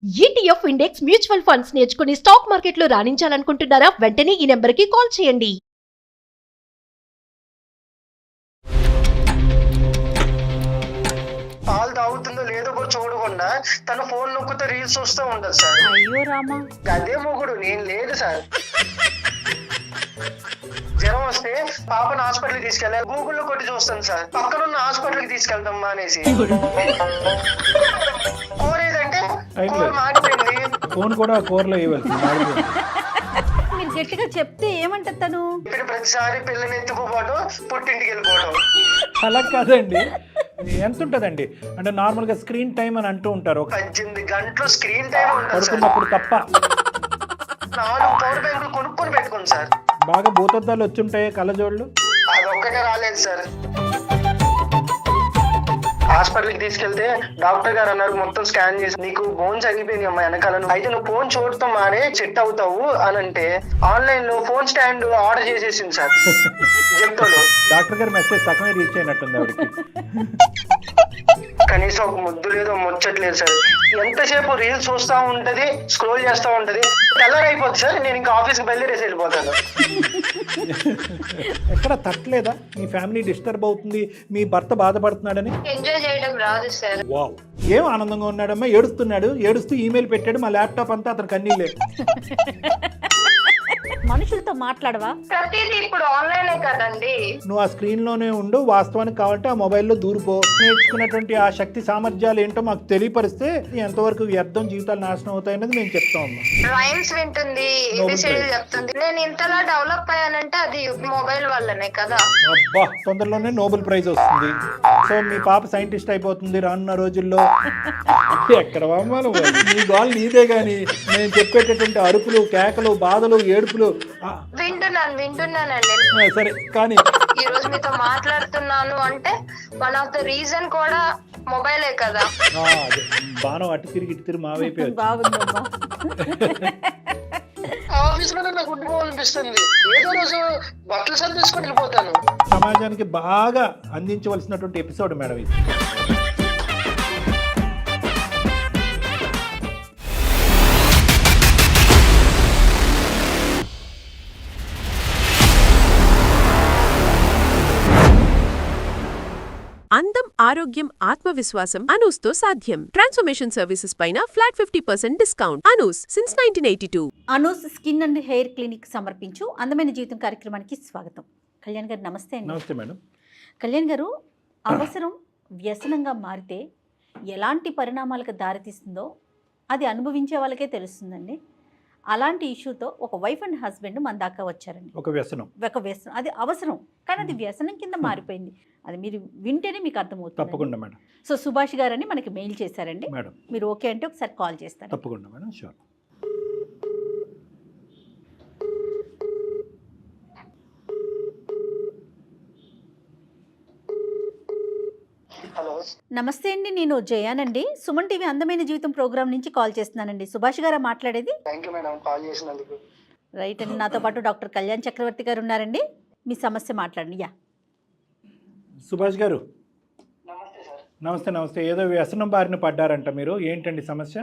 ETF index mutual funds నేర్చుకుని stock మార్కెట్లో రాణించాలనుకుంటున్నారా? వెంటనే ఈ నెంబర్కి కాల్ చేయండి. పాలు తాగుతుందో లేదో కూడా చూడకుండా తన ఫోన్ నొక్కుతూ రీల్స్ చూస్తూ ఉంటది సార్. అయ్యో రామా, అదే మొగుడు నేను లేదు సార్. జ్వరం వస్తే పాపను హాస్పిటల్కి తీసుకెళ్ళాలి, గూగుల్లో కొట్టి చూస్తాను సార్. పక్కనున్న హాస్పిటల్కి తీసుకెళ్తాం అనేసి. కూర ఏదంటే కూర మాడిపోయింది. ఫోన్ కూడా కూరలో వేయవలసింది. మీరు గట్టిగా చెప్తే ఏమంటది తను? ఇప్పుడు ప్రతిసారి పిల్లని ఎత్తుకుపోవడం, పుట్టింటికి వెళ్ళిపోవడం. అలా కాదండి, ఎంత ఉంటుందండి అంటే నార్మల్గా స్క్రీన్ టైం అని అంటూ ఉంటారు. 18 గంటలు స్క్రీన్ టైం ఉంటుంది సార్. పడుకున్నప్పుడు తప్ప 4 పవర్ బ్యాంకులు కొనుక్కొని పెట్టుకోండి సార్. బాగా భూతద్దాలు వచ్చుంటాయి కళ్ళజోళ్ళు. అదొక్కటే రాలేదు సార్. హాస్పిటల్కి తీసుకెళ్తే డాక్టర్ గారు అన్నారు, మొత్తం స్కాన్ చేసి నీకు బోన్స్ అరిగిపోయింది అమ్మా వెనకాలను, అయితే నువ్వు ఫోన్ చూడటం మానే సెట్ అవుతావు అని అంటే ఆన్లైన్ లో ఫోన్ స్టాండ్ ఆర్డర్ చేసేసింది సార్ జెప్టోలో. డాక్టర్ గారి మెసేజ్ సగమే రీచ్ అయినట్టుంది ఆవిడకి. కనీసం ఒక ముద్దు లేదు, ముచ్చట్లేదు సార్. ఎంతసేపు రీల్స్ చూస్తూ ఉంటది, స్క్రోల్ చేస్తూ ఉంటది. తెల్లారి అయిపోద్ది సార్, నేను ఇంకా ఆఫీస్కి బయలుదేరేసి వెళ్ళిపోతాను. ఎక్కడ తట్టలేదా? మీ ఫ్యామిలీ డిస్టర్బ్ అవుతుంది, మీ భర్త బాధపడుతున్నాడని? ఎంజాయ్ చేయడం రాదు సార్. వావ్, ఏం ఆనందంగా ఉన్నాడమ్మా. ఏడుస్తూ ఈమెయిల్ పెట్టాడు, మా ల్యాప్టాప్ అంతా అతను కన్నీళ్ళే. మనుషులతో మాట్లాడవా? ప్రతిదీ ఇప్పుడు ఆన్లైనే కదండి. నువ్వు ఆ స్క్రీన్ లోనే ఉండు, వాస్తవానికి కావాలంటే ఆ మొబైల్లో దూరిపో. నేర్చుకున్నటువంటి ఆ శక్తి సామర్థ్యాలు ఏంటో మాకు తెలియపరిస్తే ఎంతవరకు వ్యర్థం, జీవితాలు నాశనం అవుతాయన్నది మేము చెప్తాం అమ్మా. రైమ్స్ వింటుంది, ఏబిసిడీలు చెప్తుంది. నేను ఇంతలా డెవలప్ అయ్యానంటే అది మొబైల్ వల్లనే కదా. అబ్బా, తొందరలోనే నోబెల్ ప్రైజ్ వస్తుంది. సో మీ పాప సైంటిస్ట్ అయిపోతుంది రానున్న రోజుల్లో. ఎక్కడ వామాలు, నీ గోల్ నీదే గాని నేను చెప్పేటటువంటి అరుపులు, కేకలు, బాధలు, ఏడుపులు వింటున్నానండి. సరే కానీ ఈ రోజు మీతో మాట్లాడుతున్నాను అంటే వన్ ఆఫ్ ద రీజన్ కూడా మొబైలే కదా. అదే బాణం అటు తిరిగి ఇటు తిరిగి మా వైపే వచ్చింది. బాగుందమ్మా. ఆఫీస్ లోనే నాకు ఉండిపోవాలనిపిస్తుంది. ఏదో రోజు బట్టలు సర్దేసుకొని వెళ్ళిపోతాను. సమాజానికి బాగా అందించవలసినటువంటి ఎపిసోడ్ మేడం ఇది. అందం, ఆరోగ్యం, ఆత్మవిశ్వాసం అనూస్తో సాధ్యం. ట్రాన్స్ఫర్మేషన్ సర్వీసెస్ పైన flat 50% discount. Anoos since 1982. Anoos skin and hair clinic సమర్పించు అందమైన జీవితం కార్యక్రమానికి స్వాగతం. కళ్యాణ్ గారు నమస్తే అండి. నమస్తే మేడం. కళ్యాణ్ గారు, అవసరం వ్యసనంగా మారితే ఎలాంటి పరిణామాలకు దారితీస్తుందో అది అనుభవించే వాళ్ళకే తెలుస్తుందండి. అలాంటి ఇష్యూతో ఒక వైఫ్ అండ్ హస్బెండ్ మన దాకా వచ్చారండి. ఒక వ్యసనం, అది అవసరం, కానీ అది వ్యసనం కింద మారిపోయింది. అది మీరు వింటేనే మీకు అర్థమవుతుంది. తప్పకుండా మేడం. సో సుభాష్ గారని మనకి మెయిల్ చేశారండి. మేడం మీరు ఓకే అంటే ఒకసారి కాల్ చేస్తారు. తప్పకుండా మేడం, షూర్. హలో, నమస్తే అండి, నేను జయానండి. సుమన్ టీవీ అందమైన జీవితం ప్రోగ్రామ్ నుంచి కాల్ చేస్తున్నానండి. సుభాష్ గారా మాట్లాడేది? థ్యాంక్ యూ మేడం కాల్ చేసినందుకు. రైట్ అండి, నాతో పాటు డాక్టర్ కళ్యాణ్ చక్రవర్తి గారు ఉన్నారండి. మీ సమస్య మాట్లాడండి. యా, సుభాష్ గారు నమస్తే సార్. నమస్తే. ఏదో వ్యసనం బారిన పడ్డారంట మీరు, ఏంటండి సమస్య?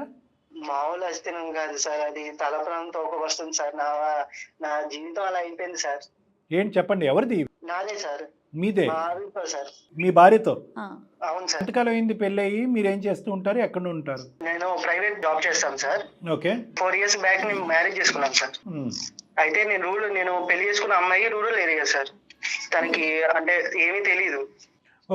మామూలు అస్థినం కాదు సార్, అది తలప్రాంతం ఒక వస్తుంది సార్. నా జీవితం అలా అయిపోయింది సార్. ఏంటి చెప్పండి, ఎవరిది? నాదే సార్. మీదే? మా ఆవిడతో సార్. మీ భార్యతో? అవును సార్. ఎంతకాలం అయింది పెళ్ళయి? మీరు ఏం చేస్తూ ఉంటారు, ఎక్కడ ఉంటారు? నేను ప్రైవేట్ జాబ్ చేస్తాను సార్. ఓకే. 4 years బ్యాక్ నేను మ్యారేజ్ చేసుకున్నాను సార్. అయితే నేను పెళ్లి చేసుకున్న అమ్మాయి రూరల్ ఏరియా సార్. తనకి అంటే ఏమీ తెలీదు.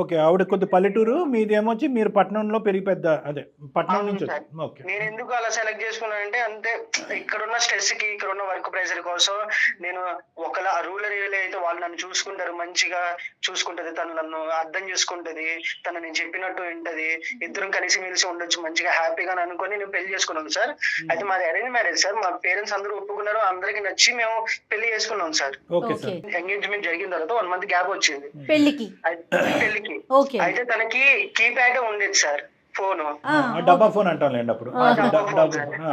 ఓకే, ఆవిడ కొద్ది పల్లెటూరు, మీదేమొచ్చి మీరు పట్టణంలో పెరిగి పెద్ద అదే పట్టణం నుంచి. ఓకే. నేను ఎందుకు అలా సెలెక్ట్ చేసుకున్నానంటే అంటే ఇక్కడున్న స్ట్రెస్ కి, ఇక్కడున్న వర్క్ ప్రెషర్ కోసం నేను ఒకలా రూరల్ ఏరియా అయితే వాళ్ళు నన్ను చూసుకుంటారు, మంచిగా చూసుకుంటది, తను నన్ను అర్థం చేసుకుంటది, తను నేను చెప్పినట్టు వింటది, ఇద్దరం కలిసి మెలిసి ఉండొచ్చు మంచిగా హ్యాపీగా అనుకొని నేను పెళ్లి చేసుకున్నాను సార్. అయితే మాది అరేంజ్ మ్యారేజ్ సార్. మా పేరెంట్స్ అందరూ ఒప్పుకున్నారు, అందరికి నచ్చి మేము పెళ్లి చేసుకున్నాం సార్. Okay sir. ఎంగేజ్మెంట్ జరిగిన తర్వాత 1 month గ్యాప్ వచ్చింది పెళ్లికి. ఓకే. అయితే తనకి కీప్యాడ్ ఉండేది సార్ ఫోన్. డబ్బా ఫోన్ అంటాంలేండి అప్పుడు.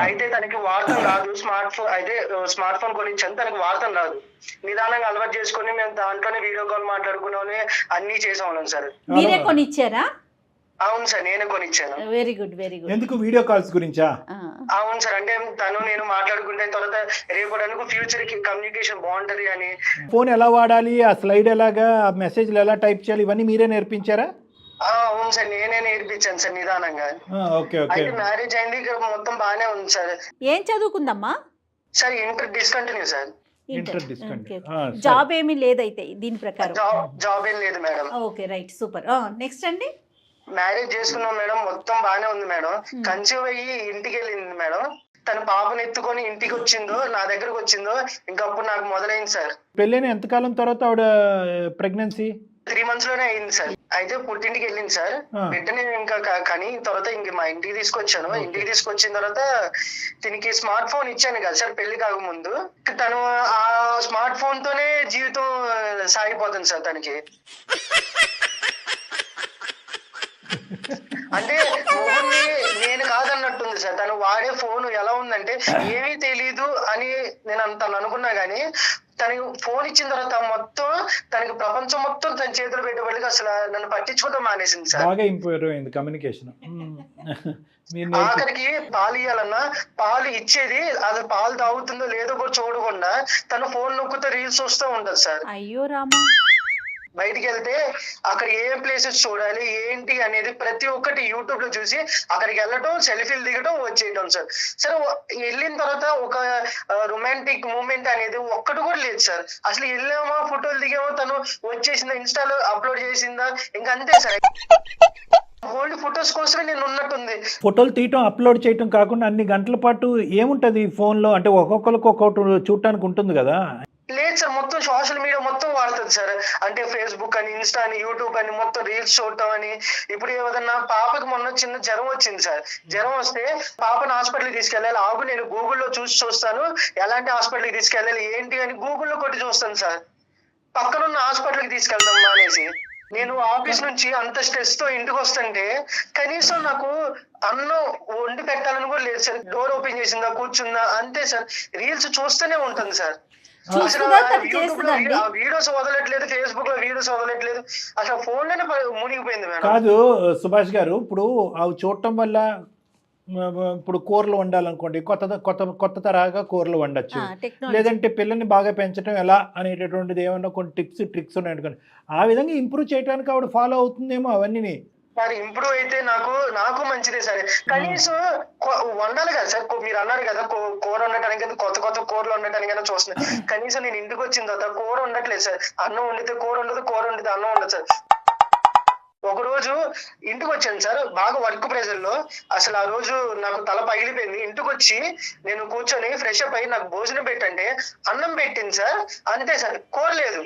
అయితే తనకి వాడటం రాదు స్మార్ట్ ఫోన్. అయితే స్మార్ట్ ఫోన్ కొనిచ్చాను, తనకి వాడటం రాదు. నిదానంగా అలవాటు చేసుకుని మేము దాంట్లోనే వీడియో కాల్ మాట్లాడుకున్నాం, అన్ని చేసాం సార్. మీరే కొనిచ్చారా? అవును సార్, నేనే కొనిచ్చాను. Very good, very good. ఎందుకు వీడియో కాల్స్ గురించా? అవును సార్, అంటే తను నేను మాట్లాడుకుంటే తర్వాత రేపటి ఫ్యూచర్ కి కమ్యూనికేషన్ బాగుంటది అని. ఫోన్ ఎలా వాడాలి, ఆ స్లైడ్ ఎలాగా, ఆ మెసేజ్లు ఎలా టైప్ చేయాలి, ఇవన్నీ మీరే నేర్పించారా? అవును సార్, నేనే నేర్పించాను సార్ నిదానంగా. Okay okay. అయితే మ్యారేజ్ అయింది, ఇక్కడ మొత్తం బాగానే ఉంది సార్. ఏం చదువుకుందమ్మా? Sir inter discontinue sir. Inter discontinue. Job ఏమీ లేదైతే దీని ప్రకారం? జాబ్ ఏం లేదు madam. Okay, right, super. Next అండి. మ్యారేజ్ చేసుకున్నాం మేడం, మొత్తం బాగానే ఉంది మేడం. కన్సీవ్ అయ్యి ఇంటికి వెళ్ళింది మేడం. తన పాపను ఎత్తుకొని ఇంటికి వచ్చిందో, నా దగ్గరకు వచ్చిందో, ఇంకప్పుడు నాకు మొదలైంది సార్. పెళ్ళైన ఎంతకాలం తర్వాత ఆవిడ ప్రెగ్నెన్సీ? 3 months లోనే అయింది సార్. అయితే పుట్టింటికి వెళ్ళింది సార్. బిడ్డని ఇంకా కానీ తర్వాత ఇంక మా ఇంటికి తీసుకొచ్చాను. ఇంటికి తీసుకొచ్చిన తర్వాత దీనికి స్మార్ట్ ఫోన్ ఇచ్చాను కదా సార్ పెళ్లి కాకముందు. తను ఆ స్మార్ట్ ఫోన్ తోనే జీవితం సాగిపోతుంది సార్ తనకి. అంటే మొగుడిని నేను కాదన్నట్టుంది సార్. తను వాడే ఫోన్ ఎలా ఉందంటే ఏమీ తెలీదు అని నేను తను అనుకున్నా గానీ, తనకి ఫోన్ ఇచ్చిన తర్వాత మొత్తం తనకి ప్రపంచం మొత్తం తన చేతులు పెట్టేవాళ్ళకి అసలు నన్ను పట్టించుకోవడం మానేసింది సార్. బాగా ఇంప్రూవ్ అయింది కమ్యూనికేషన్. ఆఖరికి పాలు ఇవ్వాలన్నా పాలు ఇచ్చేది, అది పాలు తాగుతుందో లేదో కూడా చూడకుండా తను ఫోన్ నొక్కుతూ రీల్స్ చూస్తూ ఉంటది సార్. అయ్యో రామా. బయటికి వెళ్తే అక్కడ ఏ ప్లేసెస్ చూడాలి ఏంటి అనేది ప్రతి ఒక్కటి యూట్యూబ్ లో చూసి అక్కడికి వెళ్ళటం, సెల్ఫీలు దిగటం, వచ్చేయటం సార్. సరే వెళ్ళిన తర్వాత ఒక రొమాంటిక్ మూమెంట్ అనేది ఒక్కటి కూడా లేదు సార్. అసలు వెళ్ళామా, ఫోటోలు దిగామా, తను వచ్చేసిందా, ఇన్స్టాలో అప్లోడ్ చేసిందా, ఇంకా అంతే సార్. ఓల్డ్ ఫొటోస్ కోసమే నేను ఉన్నట్టుంది. ఫోటోలు తీయటం, అప్లోడ్ చేయటం కాకుండా అన్ని గంటల పాటు ఏముంటది ఫోన్ లో? అంటే ఒక్కొక్కరికి ఒక్కొక్కటి చూడటానికి ఉంటుంది కదా? లేదు సార్, మొత్తం సోషల్ మీడియా మొత్తం వాడుతుంది సార్. అంటే ఫేస్బుక్ అని, ఇన్స్టా అని, యూట్యూబ్ అని, మొత్తం రీల్స్ చూడటం అని. ఇప్పుడు ఏదన్నా పాపకి మొన్న చిన్న జ్వరం వచ్చింది సార్. జ్వరం వస్తే పాపను హాస్పిటల్కి తీసుకెళ్ళాలి. ఆగు నేను గూగుల్లో చూస్తాను ఎలాంటి హాస్పిటల్కి తీసుకెళ్ళాలి ఏంటి అని గూగుల్లో కొట్టి చూస్తాను సార్. పక్కనున్న హాస్పిటల్కి తీసుకెళ్తాం అనేసి. నేను ఆఫీస్ నుంచి అంత స్ట్రెస్ తో ఇంటికి వస్తుంటే కనీసం నాకు అన్నం వండి పెట్టాలని కూడా లేదు సార్. డోర్ ఓపెన్ చేసిందా, కూర్చుందా, అంతే సార్. రీల్స్ చూస్తూనే ఉంటుంది సార్. అసలు వీడియోస్ వదలట్లేదు, ఫేస్బుక్ లో వీడియోస్ వదలట్లేదు, అసలు ఫోన్ లోనే మునిగిపోయింది మేడం. కాదు సుభాష్ గారు, ఇప్పుడు అవి చూడటం వల్ల ఇప్పుడు కూరలు వండాలనుకోండి, కొత్త తరహాగా కూరలు వండొచ్చు. లేదంటే పిల్లల్ని బాగా పెంచడం ఎలా అనేటటువంటిది ఏమన్నా కొన్ని ట్రిక్స్ ఉన్నాయి అనుకోండి, ఆ విధంగా ఇంప్రూవ్ చేయడానికి ఆవిడ ఫాలో అవుతుందేమో అవన్నీ. సార్ ఇంప్రూవ్ అయితే నాకు మంచిదే సార్. కనీసం వండాలి కదా సార్. మీరు అన్నారు కదా కూర వండటానికి, కొత్త కూరలు వండటానికైనా చూస్తున్నాను. కనీసం నేను ఇంటికి వచ్చిన తర్వాత కూర వండట్లేదు సార్. అన్నం వండితే కూర ఉండదు, కూర వండితే అన్నం ఉండదు సార్. ఒక రోజు ఇంటికి వచ్చాను సార్, బాగా వర్క్ ప్రెజర్ లో. అసలు ఆ రోజు నాకు తల పగిలిపోయింది. ఇంటికి వచ్చి నేను కూర్చొని ఫ్రెష్ అప్ అయ్యి నాకు భోజనం పెట్టంటే అన్నం పెట్టింది సార్, అంతే సార్. కూర లేదు.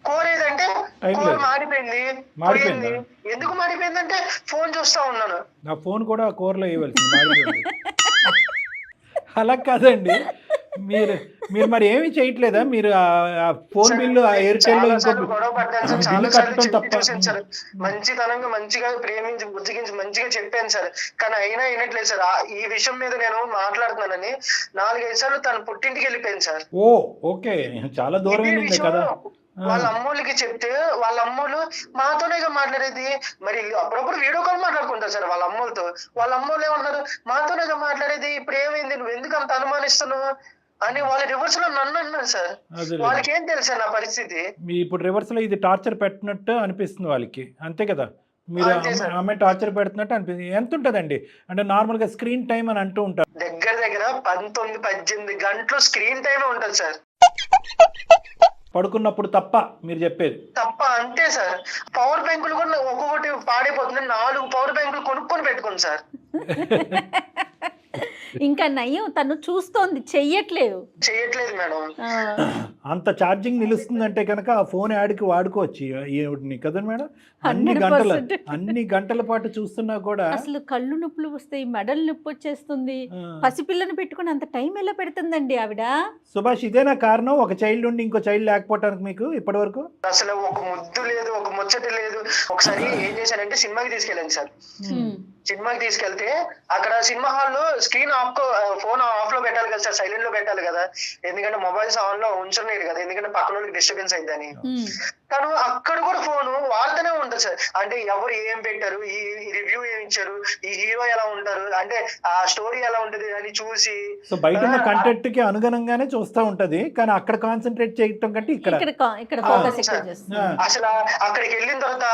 కూర ఏదంటే కూర మాడిపోయింది. ఎందుకు మాడిపోయిందంటే ఫోన్ చూస్తా ఉన్నాను. నా ఫోన్ కూడా కూరలో వేయవలసింది. అలా కాదండి, మీరు మరి ఏమి చేయట్లేదా? మీరు ఆ ఫోన్ బిల్లు, ఆ ఎయిర్టెల్ లో గొడవ పడ్డాను సార్, చాలా సార్లు చూసాను సార్. మంచితనంగా మంచిగా ప్రేమించి బుద్ధిగించి మంచిగా చెప్పాను సార్, కానీ అయినా వినట్లేదు సార్. ఈ విషయం మీద నేను మాట్లాడుతున్నానని 4-5 సార్లు తను పుట్టింటికి వెళ్ళిపోయింది సార్. ఓ ఓకే, చాలా దూరం వెళ్ళింది కదా. వాళ్ళ అమ్మోళ్ళకి చెప్తే వాళ్ళ అమ్మోళ్ళు మాతోనేగా మాట్లాడేది. మరి అప్పుడప్పుడు వీడియో కాల్ మాట్లాడుకుంటారు సార్ వాళ్ళ అమ్మోళ్ళతో. వాళ్ళ అమ్మోళ్ళు ఏమన్నారు, మాతోనేగా మాట్లాడేది, ఇప్పుడు ఏమైంది, నువ్వు ఎందుకు అంత అనుమానిస్తున్నావు అని వాళ్ళ రివర్స్ లో నన్ను అన్నారు సార్. వాళ్ళకి ఏం తెలుసా నా పరిస్థితి? ఇప్పుడు రివర్స్ లో ఇది టార్చర్ పెట్టినట్టు అనిపిస్తుంది వాళ్ళకి, అంతే కదా? మీరు ఆమె టార్చర్ పెడుతున్నట్టు అనిపిస్తుంది. ఎంత ఉంటదండి అంటే నార్మల్ గా స్క్రీన్ టైం అని అంటూ ఉంటారు, దగ్గర 19-18 గంటలు స్క్రీన్ టైమే ఉంటుంది సార్. పడుకున్నప్పుడు తప్ప మీరు చెప్పేది? తప్ప, అంతే సార్. పవర్ బ్యాంకులు కూడా ఒక్కొక్కటి పాడైపోతుంది. 4 పవర్ బ్యాంకులు కొనుక్కొని పెట్టుకోండి సార్. ఇంకా నయ్యం తను చూస్తోంది, చెయ్యట్లేదు మేడం. అంత ఛార్జింగ్ నిలుస్తుందంటే కనుక ఆ ఫోన్ యాడ్కి వాడుకోవచ్చు కదా మేడం. అన్ని గంటల పాటు చూస్తున్నా కూడా అసలు కళ్ళు నొప్పులు వస్తాయి, మెడలు నొప్పి వచ్చేస్తుంది. పసిపిల్లని పెట్టుకుని అంత టైం ఎలా పెడుతుందండి ఆవిడ? సుభాష్, ఇదేనా కారణం ఒక చైల్డ్ ఉండి ఇంకో చైల్డ్ లేకపోవటానికి మీకు ఇప్పటి వరకు? అసలు ఒక ముద్దు లేదు, ఒక ముచ్చట లేదు. ఒకసారి ఏం చేశానంటే సినిమాకి తీసుకెళ్ళాను సార్. సినిమాకి తీసుకెళ్తే అక్కడ సినిమా హాల్లో స్క్రీన్ ఫోన్ ఆఫ్ లో పెట్టాలి కదా సార్, సైలెంట్ లో పెట్టాలి కదా, ఎందుకంటే మొబైల్స్ ఆన్ లో ఉంచలేదు కదా, ఎందుకంటే పక్కన వాళ్ళకి డిస్టర్బెన్స్ అయిందని. తను అక్కడ కూడా ఫోన్ వాడుతూనే ఉంటుంది సార్. అంటే ఎవరు ఏం పెట్టారు, ఈ రివ్యూ ఏమి ఇచ్చారు, ఈ హీరో ఎలా ఉంటారు, అంటే ఆ స్టోరీ ఎలా ఉంటది అని చూసి, సో బయట ఉన్న కంటెంట్ కి అనుగుణంగానే చూస్తూ ఉంటది, కానీ అక్కడ కాన్సన్ట్రేట్ చేయటం కంటే ఇక్కడ ఇక్కడ ఫోకస్ ఎక్కువ చేస్తుంది. అసలు అక్కడికి వెళ్ళిన తర్వాత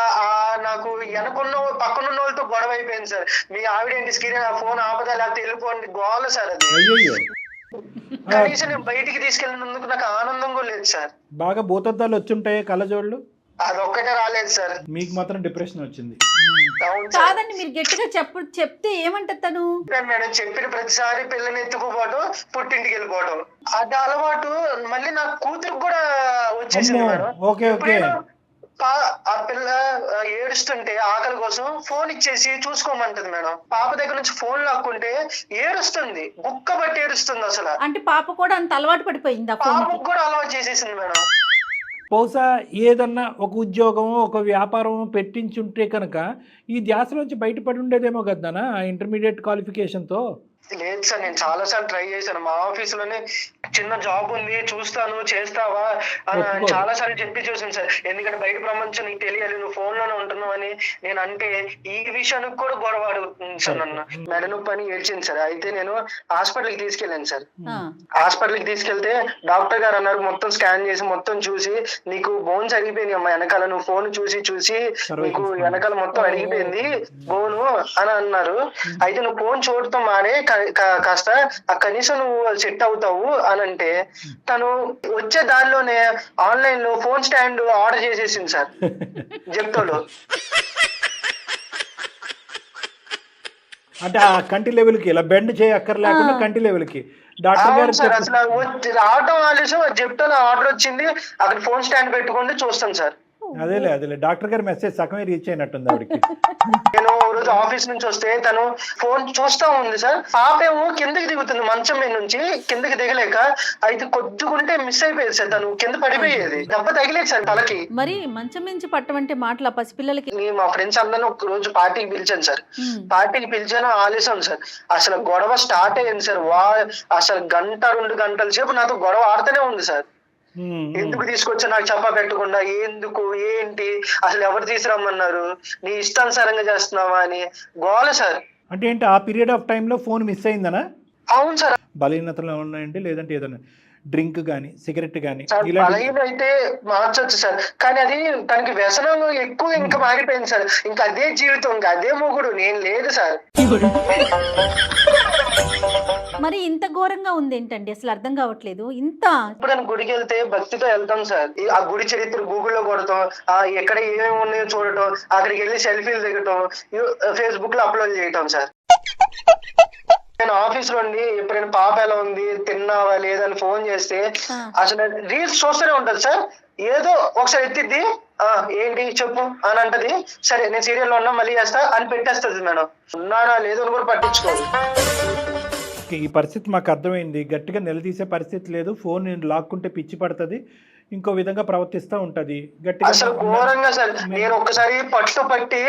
నాకు పక్కనున్న వాళ్ళతో గొడవ అయిపోయింది సార్. మీ ఆవిడ ఏంటి స్క్రీన్ ఫోన్ ఆపదా లేకపోతే వెళ్ళిపోండి గోల సార్. అది అయ్యయ్యో కనీసం నేను బయటికి తీసుకెళ్ళినందుకు నాకు ఆనందం కూడా లేదు సార్. బాగా భూతద్దాలు వచ్చుంటాయి కళ్ళజోళ్ళు, అదొక్కటే రాలేదు సార్. మీకు మాత్రం డిప్రెషన్ వచ్చింది. అవును సార్. కాదండి, మీరు గట్టిగా చెప్తే ఏమంటది తను? మేడం చెప్పిన ప్రతిసారి పిల్లని ఎత్తుకుపోవడం, పుట్టింటికి వెళ్ళిపోవడం, అది అలవాటు మళ్ళీ నా కూతురికి కూడా వచ్చేసింది మేడం. Okay okay. ఆ పిల్ల ఏడుస్తుంటే ఆకలి కోసం ఫోన్ ఇచ్చేసి చూసుకోమంటది మేడం. పాప దగ్గర నుంచి ఫోన్ లాక్కుంటే ఏడుస్తుంది, గుక్క బట్టి ఏడుస్తుంది అసలు. అంటే పాప కూడా అంత అలవాటు పడిపోయింది, పాపకు కూడా అలవాటు చేసేసింది మేడం. బహుశా ఏదన్నా ఒక ఉద్యోగమో ఒక వ్యాపారమో పెట్టించుంటే కనుక ఈ ధ్యాస నుంచి బయటపడి ఉండేదేమో కదనా ఇంటర్మీడియట్ క్వాలిఫికేషన్తో. లేదు సార్, నేను చాలా సార్లు ట్రై చేశాను. మా ఆఫీస్ లోనే చిన్న జాబ్ ఉంది, చూస్తాను చేస్తావా అని చాలా సార్లు చెప్పి చూసాను సార్. ఎందుకంటే బయట ప్రపంచం నీకు తెలియాలి, నువ్వు ఫోన్ లోనే ఉంటున్నావు అని నేను అంటే ఈ విషయానికి కూడా గొడవ అడుగుతుంది సార్ నన్ను. మెడ నొప్పి అని ఏడ్చింది సార్. అయితే నేను హాస్పిటల్కి తీసుకెళ్ళాను సార్. హాస్పిటల్కి తీసుకెళ్తే డాక్టర్ గారు అన్నారు, మొత్తం స్కాన్ చేసి మొత్తం చూసి నీకు బోన్స్ అరిగిపోయినాయి అమ్మా వెనకాల, నువ్వు ఫోన్ చూసి చూసి నీకు వెనకాల మొత్తం అరిగిపోయింది బోను అని అన్నారు. అయితే నువ్వు ఫోన్ చూడటం మానే కాస్త కనీసం నువ్వు సెట్ అవుతావు అని అంటే, తను వచ్చే దానిలోనే ఆన్లైన్ లో ఫోన్ స్టాండ్ ఆర్డర్ చేసేసింది సార్ జెప్టోలో. అంటే ఆ కంటి లెవెల్కి ఇలా బెండ్ చేయక్కర్లేకుండా కంటి లెవెల్కి డాక్టర్ గారు సార్ అసలు రావటం ఆలస్యం, జెప్టోలో ఆర్డర్ వచ్చింది, అక్కడ ఫోన్ స్టాండ్ పెట్టుకుంటే చూస్తాం సార్. అదేలే డాక్టర్ గారి మెసేజ్ సగమే రీచ్ అయినట్టుంది ఆవిడకి. నేను రోజు ఆఫీస్ నుంచి వస్తే తను ఫోన్ చూస్తా ఉంది సార్. పాపేమో కిందకి దిగుతుంది మంచం మీద నుంచి, కిందకి దిగలేక అయితే కొద్దిగుంటే మిస్ అయిపోయేది సార్, తను కింద పడిపోయేది, దెబ్బ తగిలేదు సార్ తలకి. మరి మంచం నుంచి పట్టమంటే మాటల పసిపిల్లలకి. మా ఫ్రెండ్స్ అందరిని ఒక రోజు పార్టీకి పిలిచాను సార్. పార్టీకి పిలిచాను ఆలస్యం సార్. అసలు గొడవ స్టార్ట్ అయ్యింది సార్. అసలు 1-2 గంటల సేపు నాతో గొడవ ఆడుతూనే ఉంది సార్. ఎందుకు తీసుకొచ్చా నాకు చెప్పా పెట్టకుండా, ఎందుకు ఏంటి అసలు ఎవరు తీసుకురమ్మన్నారు, నీ ఇష్టానుసారంగా చేస్తున్నావా అని గోల సార్. అంటే ఏంటి ఆ పీరియడ్ ఆఫ్ టైంలో ఫోన్ మిస్ అయిందనా? అవును సార్. బలహీనతలు ఉన్నాయంటే లేదంటే ఏదైనా డ్రింక్ కానీ సిగరెట్ కానీ బలహీన అయితే మార్చొచ్చు సార్, కానీ అది తనకి వ్యసనం ఎక్కువ ఇంకా మారిపోయింది సార్. ఇంకా అదే జీవితం, ఇంకా అదే మొగుడు, నేను లేదు సార్. మరి ఇంత ఘోరంగా ఉంది ఏంటండి, అసలు అర్థం కావట్లేదు. ఇంత ఇప్పుడు గుడికి వెళ్తే భక్తితో వెళ్తాం సార్. ఆ గుడి చరిత్ర గూగుల్లో కొడతాం, ఎక్కడ ఏమేమి ఉన్నాయో చూడటం, అక్కడికి వెళ్ళి సెల్ఫీలు దిగటం, ఫేస్బుక్ లో అప్లోడ్ చేయటం సార్. నేను ఆఫీస్ లో ఉండి ఎప్పుడైనా పాప ఎలా ఉంది, తిన్నావా లేదని ఫోన్ చేస్తే అసలు రీల్స్ చూస్తూనే ఉంటది సార్. ఏదో ఒకసారి ఎత్తిద్ది, ఏంటి చెప్పు అని అంటది, సరే నేను సీరియల్లో ఉన్నా మళ్ళీ చేస్తా అని పెట్టేస్తుంది మేడం. ఉన్నానా లేదో అని కూడా పట్టించుకోదు. ఈ పరిస్థితి మాకు అర్థమైంది, గట్టిగా నిలదీసే పరిస్థితి లేదు, ఫోన్ లాక్కుంటే పిచ్చి పడుతుంది, ఇంకో విధంగా ప్రవర్తిస్తూ ఉంటది గట్టిగా. అసలు ఘోరంగా సార్. నేను ఒక్కసారి పట్టి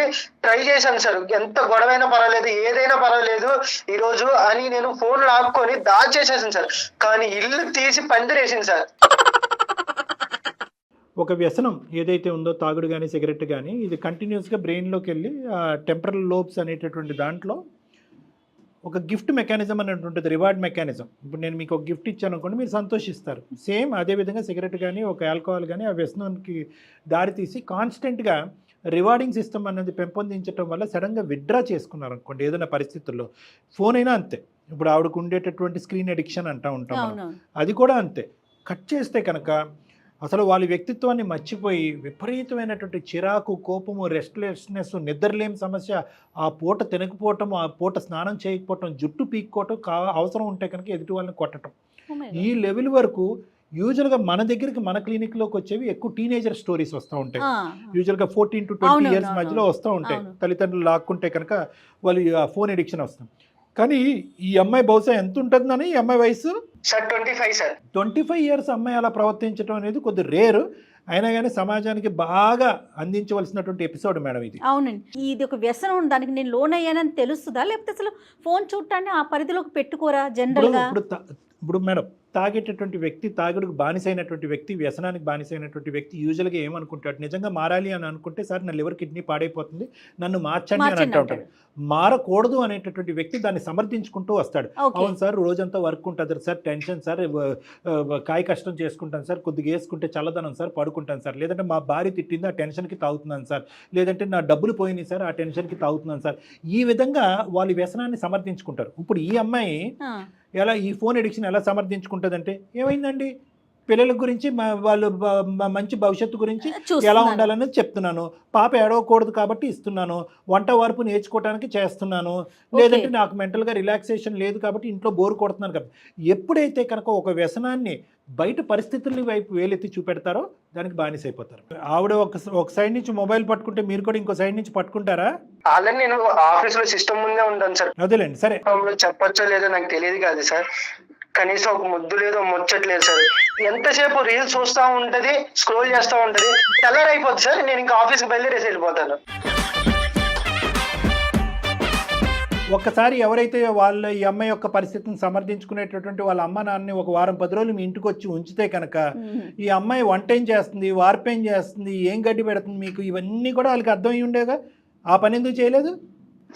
ట్రై చేశాను సార్, ఎంత గొడవైనా పర్వాలేదు ఏదైనా పర్వాలేదు ఈ రోజు అని నేను ఫోన్ లాక్కొని దాచేసేసాను సార్. కానీ ఇల్లు తీసి పందిరేసింది సార్. ఒక వ్యసనం ఏదైతే ఉందో తాగుడు కానీ సిగరెట్ కానీ, ఇది కంటిన్యూస్గా బ్రెయిన్లోకి వెళ్ళి టెంపరల్ లోబ్స్ అనేటటువంటి దాంట్లో ఒక గిఫ్ట్ మెకానిజం అనేది ఉంటుంది, రివార్డ్ మెకానిజం. ఇప్పుడు నేను మీకు ఒక గిఫ్ట్ ఇచ్చాను అనుకోండి, మీరు సంతోషిస్తారు. సేమ్ అదేవిధంగా సిగరెట్ కానీ ఒక ఆల్కహాల్ కానీ ఆ వ్యసనానికి దారితీసి కాన్స్టెంట్గా రివార్డింగ్ సిస్టమ్ అనేది పెంపొందించడం వల్ల సడన్గా విత్డ్రా చేసుకున్నారు అనుకోండి ఏదైనా పరిస్థితుల్లో. ఫోన్ అయినా అంతే, ఇప్పుడు ఆవిడకు ఉండేటటువంటి స్క్రీన్ అడిక్షన్ అంటూ ఉంటాం మనం, అది కూడా అంతే. కట్ చేస్తే కనుక అసలు వాళ్ళ వ్యక్తిత్వాన్ని మర్చిపోయి విపరీతమైనటువంటి చిరాకు, కోపము, రెస్ట్లెస్నెస్, నిద్రలేని సమస్య, ఆ పూట తినకపోవటం, ఆ పూట స్నానం చేయకపోవటం, జుట్టు పీక్కోవటం, అవసరం ఉంటే కనుక ఎదుటి వాళ్ళని కొట్టడం, ఈ లెవెల్ వరకు యూజువల్గా మన దగ్గరికి మన క్లినిక్లోకి వచ్చేవి ఎక్కువ టీనేజర్ స్టోరీస్ వస్తూ ఉంటాయి. యూజువల్గా 14 to 20 years మధ్యలో వస్తూ ఉంటాయి. తల్లిదండ్రులు లాక్కుంటే కనుక వాళ్ళు ఫోన్ ఎడిక్షన్ వస్తాం. కానీ ఈ అమ్మాయి బహుశా ఎంత ఉంటుందని, ఈ అమ్మాయి వయసు సార్ 25 సార్. 25 ఇయర్స్ అమ్మాయి అలా ప్రవర్తించడం అనేది కొద్ది రేరు, అయినా కానీ సమాజానికి బాగా అందించవలసినటువంటి ఎపిసోడ్ మేడం ఇది. అవునండి, ఇది ఒక వ్యసనం, దానికి నేను లోన్ అయ్యానని తెలుస్తుందా, లేకపోతే అసలు ఫోన్ చూడటాన్ని ఆ పరిధిలోకి పెట్టుకోరా జనరల్గా? ఇప్పుడు మేడం, తాగేటటువంటి వ్యక్తి, తాగుడుకు బానిసైనటువంటి వ్యక్తి, వ్యసనానికి బానిసైనటువంటి వ్యక్తి యూజువల్గా ఏమనుకుంటాడు, నిజంగా మారాలి అని అనుకుంటే సార్ నా లివర్ కిడ్నీ పాడైపోతుంది, నన్ను మార్చండి అని అంటూ ఉంటాడు. మారకూడదు అనేటటువంటి వ్యక్తి దాన్ని సమర్థించుకుంటూ వస్తాడు. అవును సార్, రోజంతా వర్క్ ఉంటుంది సార్, టెన్షన్ సార్, కాయ కష్టం చేసుకుంటాను సార్, కొద్దిగా వేసుకుంటే చల్లదనం సార్, పడుకుంటాను సార్, లేదంటే మా భార్య తిట్టింది ఆ టెన్షన్కి తాగుతున్నాను సార్, లేదంటే నా డబ్బులు పోయినాయి సార్ ఆ టెన్షన్కి తాగుతున్నాను సార్. ఈ విధంగా వాళ్ళు వ్యసనాన్ని సమర్థించుకుంటారు. ఇప్పుడు ఈ అమ్మాయి ఎలా ఈ ఫోన్ ఎడిక్షన్ ఎలా సమర్థించుకుంటుందంటే, ఏమైందండి పిల్లల గురించి వాళ్ళు మంచి భవిష్యత్తు గురించి ఎలా ఉండాలనేది చెప్తున్నాను, పాప ఏడవకూడదు కాబట్టి ఇస్తున్నాను, వంట వరపు నేర్చుకోవడానికి చేస్తున్నాను, లేదంటే నాకు మెంటల్గా రిలాక్సేషన్ లేదు కాబట్టి ఇంట్లో బోర్ కొడుతున్నాను కాబట్టి. ఎప్పుడైతే కనుక ఒక వ్యసనాన్ని బయట పరిస్థితుల వైపు వేలెత్తి చూపెడతారో దానికి బానిసైపోతారు. ఆవిడ ఒక సైడ్ నుంచి మొబైల్ పట్టుకుంటే మీరు కూడా ఇంకో సైడ్ నుంచి పట్టుకుంటారా? ఆల్రెడీ నేను ఆఫీస్ లో సిస్టమ్ ముందే ఉంటాను సార్. అదేలేండి, సరే చెప్పచ్చో లేదో నాకు తెలియదు కాదు సార్, కనీసం ఒక ముద్దు లేదో ముచ్చట్లేదు సార్. ఎంతసేపు రీల్స్ చూస్తా ఉంటది, స్క్రోల్ చేస్తా ఉంటది, తెల్లారి అయిపోద్ది సార్. నేను ఇంకా ఆఫీస్కి బయలుదేరేసి వెళ్ళిపోతాను. ఒక్కసారి ఎవరైతే వాళ్ళ ఈ అమ్మాయి యొక్క పరిస్థితిని సమర్థించుకునేటటువంటి వాళ్ళ అమ్మ నాన్నని ఒక వారం 10 రోజులు మీ ఇంటికి వచ్చి ఉంచితే కనుక ఈ అమ్మాయి వంట ఏం చేస్తుంది, వార్పేం చేస్తుంది, ఏం గడ్డి పెడుతుంది, మీకు ఇవన్నీ కూడా వాళ్ళకి అర్థమై ఉండేగా. ఆ పని ఎందుకు చేయలేదు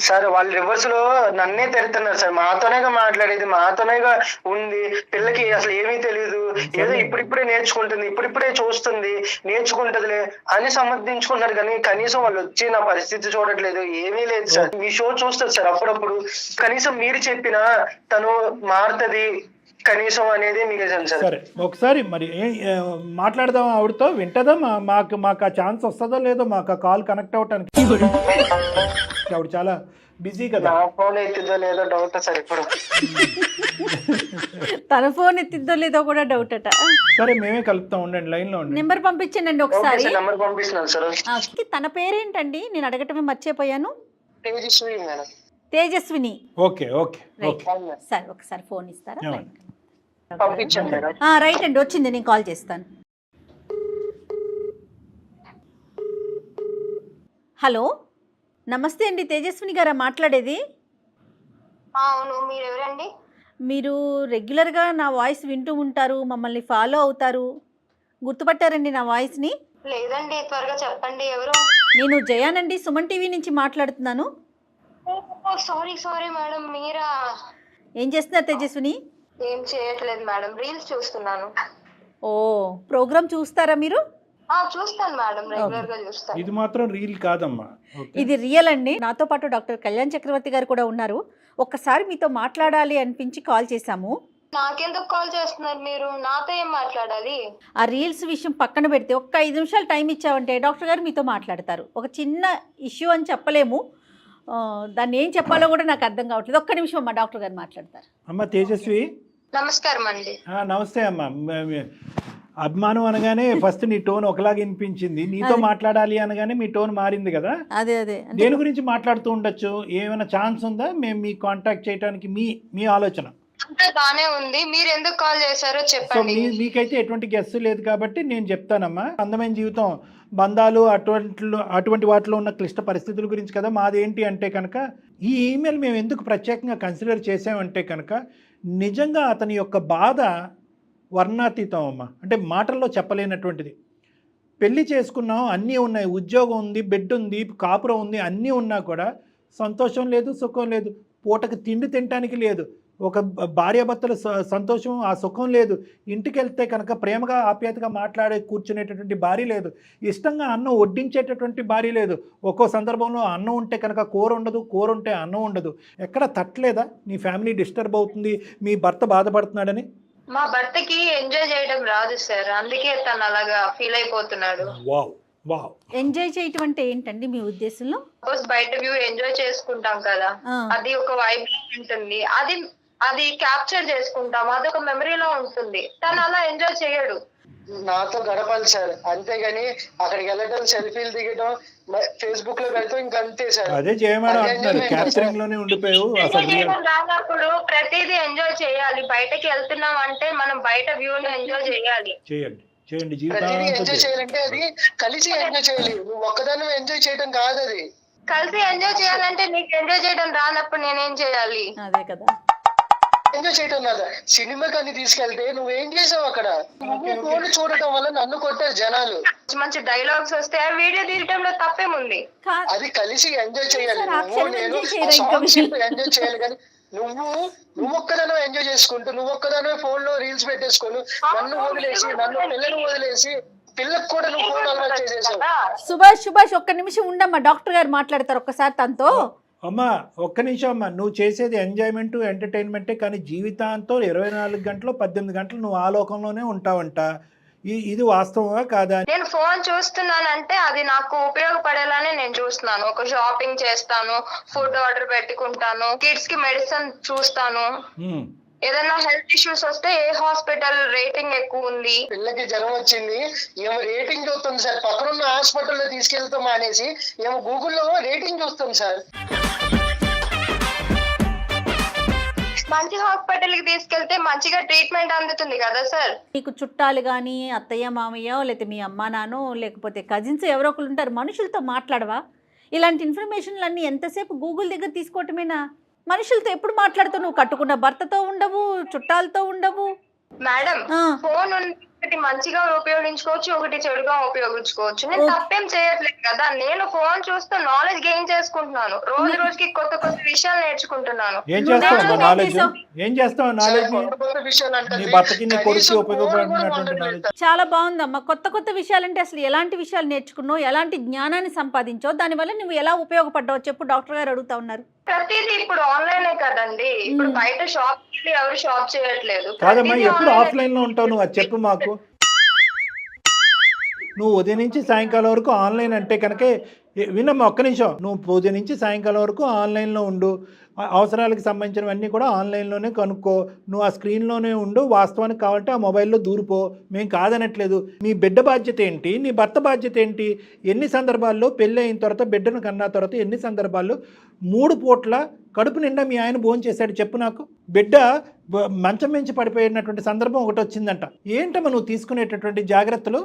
సార్? వాళ్ళు రివర్స్ లో నన్నే తిడుతున్నారు సార్. మాతోనేగా మాట్లాడేది, మాతోనేగా ఉంది, పిల్లకి అసలు ఏమీ తెలియదు, ఏదో ఇప్పుడిప్పుడే నేర్చుకుంటుంది, ఇప్పుడిప్పుడే చూస్తుంది, నేర్చుకుంటదిలే అని సమర్థించుకుంటారు. కానీ కనీసం వాళ్ళు వచ్చి నా పరిస్థితి చూడట్లేదు, ఏమీ లేదు సార్. మీ షో చూస్తుంది సార్ అప్పుడప్పుడు, కనీసం మీరు చెప్పినా తను మారుతుంది కనీసం అనేది మీకు సార్. సరే, ఒకసారి మరి మాట్లాడదాం ఆవిడతో, వింటదా? మాకు ఆ ఛాన్స్ వస్తుందో లేదో, మాకు ఆ కాల్ కనెక్ట్ అవటానికి. ఆవిడ చాలా బిజీ కదా. నా ఫోన్ ఎత్తిద్దో లేదో డౌట్ సార్ ఇప్పుడు. తన ఫోన్ ఎత్తిద్దో లేదో కూడా డౌట్ అట. సరే, మేమే కలుపుతాం, ఉండండి లైన్ లో ఉండండి. నెంబర్ పంపించండి ఒకసారి. నెంబర్ పంపిస్తున్నాను సార్. తన పేరేంటంటే నేను అడగటమే మర్చిపోయాను. Tejaswi madam. Tejaswini. Okay okay okay, sir ఒకసారి ఫోన్ ఇస్తారా? పంపించండి మేడం. రైట్ అండి, వచ్చింది, నేను కాల్ చేస్తాను. హలో, నమస్తే అండి, తేజస్విని గారా మాట్లాడేది? అవును, మీరు ఎవరండి? మీరు రెగ్యులర్గా నా వాయిస్ వింటూ ఉంటారు, మమ్మల్ని ఫాలో అవుతారు, గుర్తుపట్టారండి నా వాయిస్ని? లేదండి, త్వరగా చెప్పండి ఎవరు? నేను జయానండి, సుమన్ టీవీ నుంచి మాట్లాడుతున్నాను. సారీ మేడం, మీరా? ఏం చేస్తున్నారు తేజస్విని? ఏం చేయట్లేదు మేడం, రీల్స్ చూస్తున్నాను. ఓ, ప్రోగ్రామ్ చూస్తారా మీరు? చూస్తాను మేడం, రెగ్యులర్ గా చూస్తాను. ఇది మాత్రం రీల్ కాదమ్మా, ఇది రియల్ అండి. నాతో పాటు డాక్టర్ కళ్యాణ్ చక్రవర్తి గారు కూడా ఉన్నారు. ఒక్కసారి మీతో మాట్లాడాలి అనిపించి కాల్ చేశాము. నాకెందుకు కాల్ చేస్తున్నారు మీరు? నాతో ఏం మాట్లాడాలి? ఆ రీల్స్ విషయం పక్కన పెడితే ఒక్క 5 నిమిషాలు టైం ఇచ్చామంటే డాక్టర్ గారు మీతో మాట్లాడతారు. ఒక చిన్న ఇష్యూ అని చెప్పలేము, దాన్ని ఏం చెప్పాలో కూడా నాకు అర్థం కావట్లేదు. ఒక్క నిమిషం అమ్మా, డాక్టర్ గారు మాట్లాడతారు. అమ్మ తేజస్వి. నమస్కారం అండి. నమస్తే అమ్మా. అభిమానం అనగానే ఫస్ట్ నీ టోన్ ఒకలాగా వినిపించింది, నీతో మాట్లాడాలి అనగానే మీ టోన్ మారింది కదా. అదే దేని గురించి మాట్లాడుతూ ఉండొచ్చు? ఏమైనా ఛాన్స్ ఉందా మేము మీ కాంటాక్ట్ చేయడానికి? మీ ఆలోచన అంతా బానే ఉంది, మీరు ఎందుకు కాల్ చేశారో సో చెప్పండి. మీకైతే ఎటువంటి గెస్ట్ లేదు కాబట్టి నేను చెప్తానమ్మా. అందమైన జీవితం, బంధాలు, అటువంటి వాటిలో ఉన్న క్లిష్ట పరిస్థితుల గురించి కదా మాదేంటి అంటే కనుక, ఈ ఈమెయిల్ మేము ఎందుకు ప్రత్యేకంగా కన్సిడర్ చేసామంటే కనుక, నిజంగా అతని యొక్క బాధ వర్ణాతీతం అమ్మ. అంటే మాటల్లో చెప్పలేనటువంటిది. పెళ్లి చేసుకున్నాం, అన్నీ ఉన్నాయి, ఉద్యోగం ఉంది, బెడ్ ఉంది, కాపురం ఉంది, అన్నీ ఉన్నా కూడా సంతోషం లేదు, సుఖం లేదు, పూటకు తిండి తినటానికి లేదు, ఒక భార్యాభర్తల సంతోషం, ఆ సుఖం లేదు, ఇంటికి వెళ్తే కనుక ప్రేమగా ఆప్యాయతగా మాట్లాడే కూర్చునేటటువంటి భార్య లేదు, ఇష్టంగా అన్నం వడ్డించేటటువంటి భార్య లేదు, ఒక్కో సందర్భంలో అన్నం ఉంటే కనుక కూర ఉండదు, కూర ఉంటే అన్నం ఉండదు. ఎక్కడ తట్టలేదా నీ ఫ్యామిలీ డిస్టర్బ్ అవుతుంది, మీ భర్త బాధపడుతున్నాడని? మా భర్తకి ఎంజాయ్ చేయడం రాదు సార్, అందుకే తను అలాగా ఫీల్ అయిపోతున్నాడు. ఎంజాయ్ చేయటం అంటే ఏంటండి మీ ఉద్దేశంలో? బయట వ్యూ ఎంజాయ్ చేసుకుంటాం కదా, అది ఒక వైబ్ ఉంటుంది, అది క్యాప్చర్ చేసుకుంటాం, అదొక మెమరీలో ఉంటుంది. తను అలా ఎంజాయ్ చేయడు. నాతో గడపాలి సార్, అంతేగాని అక్కడికి వెళ్ళడం, సెల్ఫీలు దిగడం, ఫేస్బుక్ లో పెడతాం, ఇంకా అంతే సార్. అదే చేయమని అదే అంటున్నారు, enjoyment క్యాప్చరింగ్ లోనే ఉండిపోయావు అసలు. రానప్పుడు ప్రతిదీ ఎంజాయ్ చేయాలి. బయటకి వెళ్తున్నాం అంటే మనం బయట వ్యూని ఎంజాయ్ చేయాలి. చేయండి చేయండి, ప్రతిదీ జీవితాంతం ఎంజాయ్ చేయండి. చేయాలంటే అది కలిసి ఎంజాయ్ చేయాలి. నువ్వు ఒక్కదాన్ని ఎంజాయ్ చేయడం కాదు అది. కలిసి ఎంజాయ్ చేయాలంటే నీకు ఎంజాయ్ చేయడం రానప్పుడు నేనేం చేయాలి? అదే కదా. ఎంజాయ్ చేయటం కాదా, సినిమా కానీ తీసుకెళ్తే నువ్వేం చేసావు అక్కడ? నువ్వు ఫోన్ చూడటం వల్ల నన్ను కొట్టారు జనాలు. మంచి మంచి డైలాగ్స్ వస్తే ఆ వీడియో తీయటంలో తప్పేముంది? కా- అది కలిసి ఎంజాయ్ చేయాలి. సార్, నువ్వు అక్షరం నేను enjoy చేయరా ఇంకా సాంగ్స్ మీరు? ఎంజాయ్ చేయాలి, కానీ నువ్వు ఒక్కదానో ఎంజాయ్ చేసుకుంటూ, నువ్వు ఒక్కదానో ఫోన్ లో రీల్స్ పెట్టేసుకొని నన్ను వదిలేసి, నన్ను పిల్లలు వదిలేసి, పిల్లకు కూడా నువ్వు ఫోన్ అలవాటు చేసేసావు. సుభాష్ ఒక్క నిమిషం ఉండమ్మా, డాక్టర్ గారు మాట్లాడతారు ఒక్కసారి తనతో. అమ్మా ఒక్క నిమిషం అమ్మా, నువ్వు చేసేది ఎంజాయ్మెంట్ ఎంటర్టైన్మెంటే, కానీ జీవితాంతం 24 గంటలు 18 గంటలు నువ్వు ఆ లోకంలోనే ఉంటావంట. ఇది వాస్తవమా కాదా? నేను ఫోన్ చూస్తున్నానంటే అది నాకు ఉపయోగపడేలానే నేను చూస్తున్నాను. ఒక షాపింగ్ చేస్తాను, ఫుడ్ ఆర్డర్ పెట్టుకుంటాను, కిడ్స్ కి మెడిసిన్ చూస్తాను. ఏదైనా హెల్త్ ఇష్యూస్ వస్తే ఏ హాస్పిటల్ రేటింగ్ ఎక్కువ ఉంది, పిల్లకి జ్వరం వచ్చింది, ఏమో రేటింగ్ చూస్తుంది సార్. పక్కనున్న హాస్పిటల్లో తీసుకెళ్తాం అనేసి ఏమో గూగుల్లో రేటింగ్ చూస్తాం సార్. మంచి హాస్పిటల్ కి తీసుకెళ్తే మంచిగా ట్రీట్మెంట్ అందుతుంది కదా సార్. నీకు చుట్టాలు కానీ అత్తయ్య మామయ్య, లేకపోతే మీ అమ్మా నాన్నో, లేకపోతే కజిన్స్ ఎవరో ఒకరు ఉంటారు, మనుషులతో మాట్లాడవా? ఇలాంటి ఇన్ఫర్మేషన్లు అన్నీ ఎంతసేపు గూగుల్ దగ్గర తీసుకోవటమేనా? మనుషులతో ఎప్పుడు మాట్లాడుతావు? నువ్వు కట్టుకున్న భర్తతో ఉండవు, చుట్టాలతో ఉండవు. మేడం, ఆ. ఫోన్ ఒకటి మంచిగా ఉపయోగించుకోవచ్చు, ఒకటి చెడుగా ఉపయోగించుకోవచ్చు. నేను తప్పేం చేయట్లేదు కదా. నేను ఫోన్ చూస్తూ నాలెడ్జ్ గెయిన్ చేసుకుంటున్నాను. రోజు రోజుకి కొత్త కొత్త విషయాలు నేర్చుకుంటున్నాను. ఏం చేస్తావు నాలెడ్జ్? ఏం చేస్తావు నాలెడ్జ్? కొత్త కొత్త విషయాలు అంటే నీ భర్తకి నీ కొడుకు ఉపయోగపడినటువంటి నాలెడ్జ్. చాలా బాగుందమ్మా. కొత్త కొత్త విషయాలంటే అసలు ఎలాంటి విషయాలు నేర్చుకున్నావు, ఎలాంటి జ్ఞానాన్ని సంపాదించావు, దానివల్ల నువ్వు ఎలా ఉపయోగపడ్డావు చెప్పు, డాక్టర్ గారు అడుగుతా ఉన్నారు. ప్రతిదీ ఇప్పుడు ఆన్లైనే కదండి. ఇప్పుడు బయట షాప్ ఎవరు షాప్ చేయట్లేదు. కాదమ్మా, ప్రతిదీ ఎప్పుడు online. ఆఫ్లైన్ లో ఉంటావు నువ్వు? అది చెప్పు మాకు. నువ్వు ఉదయం నుంచి సాయంకాలం వరకు ఆన్లైన్ అంటే కనుక వినమ్మా ఒక్క నిమిషం, నువ్వు ఉదయం నుంచి సాయంకాలం వరకు ఆన్లైన్లో ఉండు, అవసరాలకు సంబంధించినవన్నీ కూడా ఆన్లైన్లోనే కనుక్కో, నువ్వు ఆ స్క్రీన్లోనే ఉండు, వాస్తవానికి కావాలంటే ఆ మొబైల్లో దూరిపో, మేము కాదనట్లేదు. మీ బిడ్డ బాధ్యత ఏంటి, నీ భర్త బాధ్యత ఏంటి? ఎన్ని సందర్భాల్లో పెళ్ళి అయిన తర్వాత, బిడ్డను కన్నా తర్వాత ఎన్ని సందర్భాల్లో 3 పూట్ల కడుపు నిండా మీ ఆయన భోంచేశాడు చెప్పు నాకు? బిడ్డ మంచం మించి పడిపోయినటువంటి సందర్భం ఒకటి వచ్చిందంట. ఏంటమ్మా నువ్వు తీసుకునేటటువంటి జాగ్రత్తలు?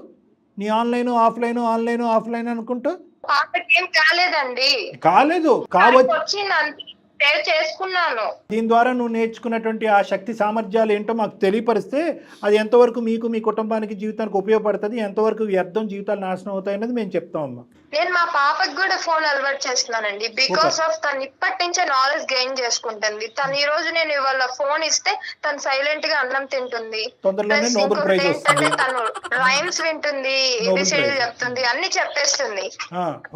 నీ ఆన్లైన్ ఆఫ్లైన్ అనుకుంటూ పాపకి ఏం కాలేదండి. కాలేదు, కావచ్చు. వచ్చింది అంతే, సేవ్ చేసుకున్నాను. దీని ద్వారా నువ్వు నేర్చుకున్నటువంటి ఆ శక్తి సామర్థ్యాలు ఏంటో మాకు తెలియపరిస్తే అది ఎంతవరకు మీకు, మీ కుటుంబానికి, జీవితానికి ఉపయోగపడుతుంది, ఎంతవరకు వ్యర్థం, జీవితాలు నాశనం అవుతాయన్నది మేము చెప్తామమ్మా. నేను మా పాపకి కూడా ఫోన్ అలవాటు చేస్తున్నానండి. బికాస్ ఆఫ్ తను ఇప్పటి నుంచే నాలెడ్జ్ గెయిన్ చేసుకుంటుంది. తను ఈ రోజు నేను ఇవాళ ఫోన్ ఇస్తే తను సైలెంట్ గా అన్నం తింటుంది. తొందరలోనే నోబెల్ ప్రైజ్ వస్తుంది. తను రైమ్స్ వింటుంది, ఏబిసిడీలు చెప్తుంది, అన్ని చెప్పేస్తుంది.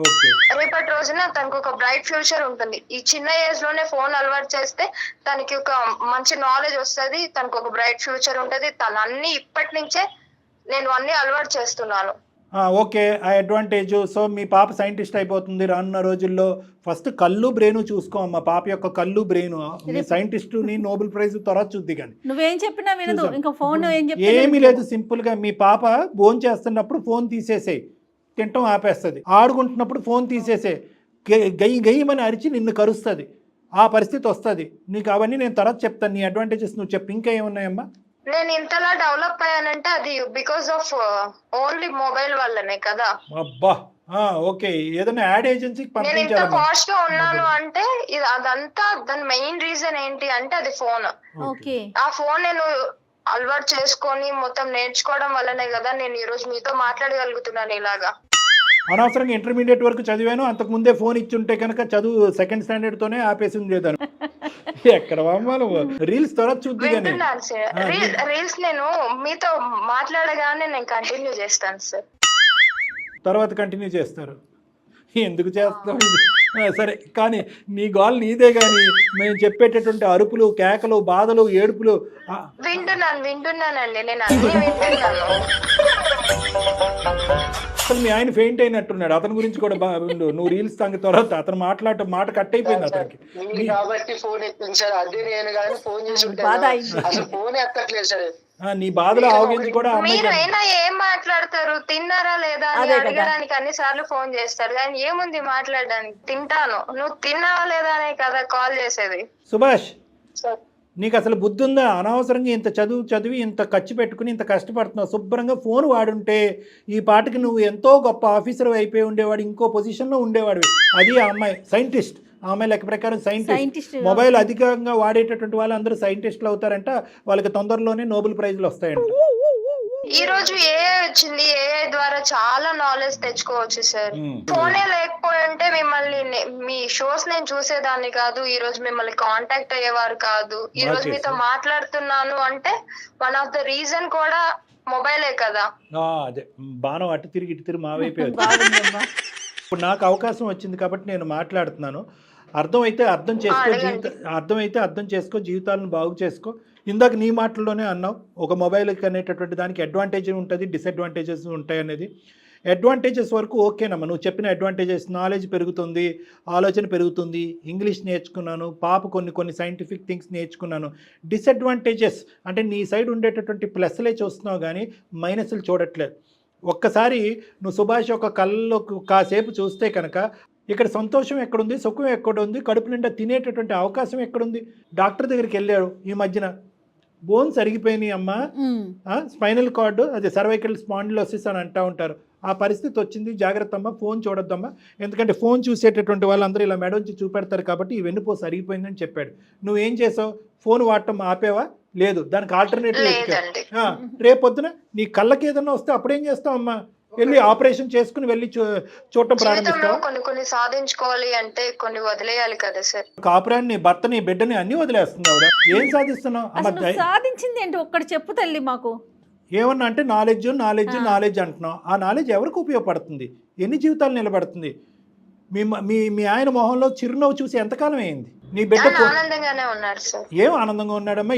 ఓకే, రేపటి రోజున తనకు ఒక బ్రైట్ ఫ్యూచర్ ఉంటుంది. ఈ చిన్న ఏజ్ లోనే ఫోన్ అలవాటు చేస్తే తనకి ఒక మంచి నాలెడ్జ్ వస్తుంది, తనకు ఒక బ్రైట్ ఫ్యూచర్ ఉంటది. తను అన్ని ఇప్పటి నుంచే నేను అన్ని అలవాటు చేస్తున్నాను. ఓకే, ఆ అడ్వాంటేజ్. సో మీ పాప సైంటిస్ట్ అయిపోతుంది రానున్న రోజుల్లో. ఫస్ట్ కళ్ళు బ్రెయిన్ చూసుకో అమ్మా, పాప యొక్క కళ్ళు బ్రెయిన్. మీ సైంటిస్టు నీ నోబెల్ ప్రైజ్ తర్వాత చూద్ది. కానీ నువ్వేం చెప్పినా వినదు, ఇంకా ఫోన్ ఏమీ లేదు, సింపుల్గా మీ పాప భోజనం చేస్తున్నప్పుడు ఫోన్ తీసేసేయి, తింటాం ఆపేస్తుంది. ఆడుకుంటున్నప్పుడు ఫోన్ తీసేసే, గయ్యమని అరిచి నిన్ను కరుస్తుంది, ఆ పరిస్థితి వస్తుంది నీకు. అవన్నీ నేను తర్వాత చెప్తాను, నీ అడ్వాంటేజెస్ నువ్వు చెప్పు. ఇంకా ఏమున్నాయమ్మా? నేను ఇంతలా డెవలప్ అయ్యానంటే అది బికాస్ ఆఫ్ ఓన్లీ మొబైల్ వల్లనే కదా. అబ్బా, ఓకే. ఏదైనా యాడ్ ఏజెన్సీకి నేను ఇంత పంపించాలి. ఫాస్ట్ గా ఉన్నాను అంటే అదంతా దాని మెయిన్ రీజన్ ఏంటి అంటే అది ఫోన్. ఓకే, ఆ ఫోన్ నేను అలవాటు చేసుకొని మొత్తం నేర్చుకోవడం వల్లనే కదా నేను ఈ రోజు మీతో మాట్లాడగలుగుతున్నాను ఇలాగా. అనవసరంగా ఇంటర్మీడియట్ వరకు చదివాను, అంతకు ముందే ఫోన్ ఇచ్చుంటే కనుక చదువు 2nd స్టాండర్డ్ తోనే ఆపేసి ఉండేదాను. ఎక్కడ అమ్మాను రీల్స్ తర్వాత చూద్ది. కానీ వింటున్నాను సార్, రీల్స్ నేను మీతో మాట్లాడగానే నేను కంటిన్యూ చేస్తాను సార్. తర్వాత కంటిన్యూ చేస్తారు, ఎందుకు చేస్తాం ఇది? సరే, కానీ నీ గోల్ నీదే, కానీ మేము చెప్పేటటువంటి అరుపులు, కేకలు, బాధలు, ఏడుపులు వింటున్నానండి, నేను అన్ని వింటున్నాను. అసలు మీ ఆయన ఫెయింట్ అయినట్టున్నాడు, అతని గురించి కూడా నువ్వు రీల్స్ తాగిన తర్వాత అతను మాట కట్ అయిపోయింది అతనికి. కాబట్టి ఫోన్ ఎత్తింది సార్. అదే నేను కానీ ఫోన్ చేసి బాధ అయింది. అసలు ఫోన్ ఎత్తట్లేదు సార్. నీ బాధలో ఆవగించి కూడా ఆ అమ్మాయికి మీరైనా ఏం మాట్లాడతారు, తిన్నారా లేదా అని అదే కదా. అడగడానికి అన్ని సార్లు ఫోన్ చేస్తారు, కానీ ఏముంది మాట్లాడడానికి? తింటాను, నువ్వు తిన్నావా లేదా అనే కదా కాల్ చేసేది. సుభాష్ నీకు అసలు బుద్ధి ఉందా? అనవసరంగా ఇంత చదివి ఇంత ఖర్చు పెట్టుకుని ఇంత కష్టపడుతున్నావు. శుభ్రంగా ఫోన్ వాడుంటే ఈ పాటికి నువ్వు ఎంతో గొప్ప ఆఫీసర్ అయిపోయి ఉండేవాడు, ఇంకో పొజిషన్లో ఉండేవాడివి. అది ఆ అమ్మాయి సైంటిస్ట్. ఆ అమ్మాయి లెక్క ప్రకారం సైంటిస్ట్. మొబైల్ అధికంగా వాడేటటువంటి వాళ్ళు అందరూ సైంటిస్టులు అవుతారంట. వాళ్ళకి తొందరలోనే నోబెల్ ప్రైజ్లు వస్తాయంట. ఈ రోజు ఏఐ వచ్చింది, ఏఐ ద్వారా చాలా నాలెడ్జ్ తెచ్చుకోవచ్చు సార్. ఫోనే లేకపోయి ఉంటే మిమ్మల్ని మీ షోస్ నేను చూసేదాన్ని కాదు, ఈ రోజు మిమ్మల్ని కాంటాక్ట్ అయ్యేవారు కాదు. ఈ రోజు మీతో మాట్లాడుతున్నాను అంటే వన్ ఆఫ్ ద రీజన్ కూడా మొబైలే కదా. అదే బాణం అటు తిరిగి ఇటు తిరిగి మా వైపే ఇప్పుడు నాకు అవకాశం వచ్చింది కాబట్టి నేను మాట్లాడుతున్నాను. అర్థమైతే అర్థం చేసుకో, జీవితాలను బాగు చేసుకో. ఇందాక నీ మాటల్లోనే అన్నావు, ఒక మొబైల్కి అనేటటువంటి దానికి అడ్వాంటేజ్ ఉంటుంది, డిసడ్వాంటేజెస్ ఉంటాయి అనేది. అడ్వాంటేజెస్ వరకు ఓకేనమ్మా, నువ్వు చెప్పిన అడ్వాంటేజెస్, నాలెడ్జ్ పెరుగుతుంది, ఆలోచన పెరుగుతుంది, ఇంగ్లీష్ నేర్చుకున్నాను, పాప కొన్ని సైంటిఫిక్ థింగ్స్ నేర్చుకున్నాను. డిసడ్వాంటేజెస్ అంటే నీ సైడ్ ఉండేటటువంటి ప్లస్లే చూస్తున్నావు కానీ మైనస్లు చూడట్లేదు. ఒక్కసారి నువ్వు సుభాష్ ఒక కళ్ళలో కాసేపు చూస్తే కనుక ఇక్కడ సంతోషం ఎక్కడుంది, సుఖం ఎక్కడుంది, కడుపు నిండా తినేటటువంటి అవకాశం ఎక్కడుంది? డాక్టర్ దగ్గరికి వెళ్ళాడు ఈ మధ్యన, బోన్స్ అరిగిపోయినాయి అమ్మా, స్పైనల్ కార్డు అదే సర్వైకల్ స్పాండిలోసిస్ అని అంటూ ఉంటారు. ఆ పరిస్థితి వచ్చింది, జాగ్రత్త అమ్మా, ఫోన్ చూడొద్దమ్మా, ఎందుకంటే ఫోన్ చూసేటటువంటి వాళ్ళందరూ ఇలా మెడ ఉంచి చూపెడతారు కాబట్టి ఈ వెన్నుపోసు అరిగిపోయిందని చెప్పాడు. నువ్వేం చేసావు? ఫోన్ వాడటం ఆపేవా? లేదు, దానికి ఆల్టర్నేటివ్. రేపొద్దున నీ కళ్ళకి ఏదన్నా వస్తే అప్పుడేం చేస్తావు అమ్మా? వెళ్ళి ఆపరేషన్ చేసుకుని వెళ్ళి చూడటం ప్రారంభిస్తావు. కొన్ని సాధించుకోవాలి అంటే కొన్ని వదిలేయాలి కదా సార్. కాపురాన్ని, భర్తని, బిడ్డని అన్ని వదిలేస్తుంది ఆవిడ. ఏం సాధిస్తున్నావు? సాధించింది ఏంటి ఒక్కటి చెప్పు తల్లి మాకు. ఏమన్నా అంటే నాలెడ్జ్ అంటున్నావు. ఆ నాలెడ్జ్ ఎవరికి ఉపయోగపడుతుంది? ఎన్ని జీవితాలు నిలబడుతుంది? మీ ఆయన మొహంలో చిరునవ్వు చూసి ఎంతకాలం అయింది? నీ బిడ్డ ఆనందంగానే ఉన్నారు సార్. ఏం ఆనందంగా ఉన్నాడమ్మా?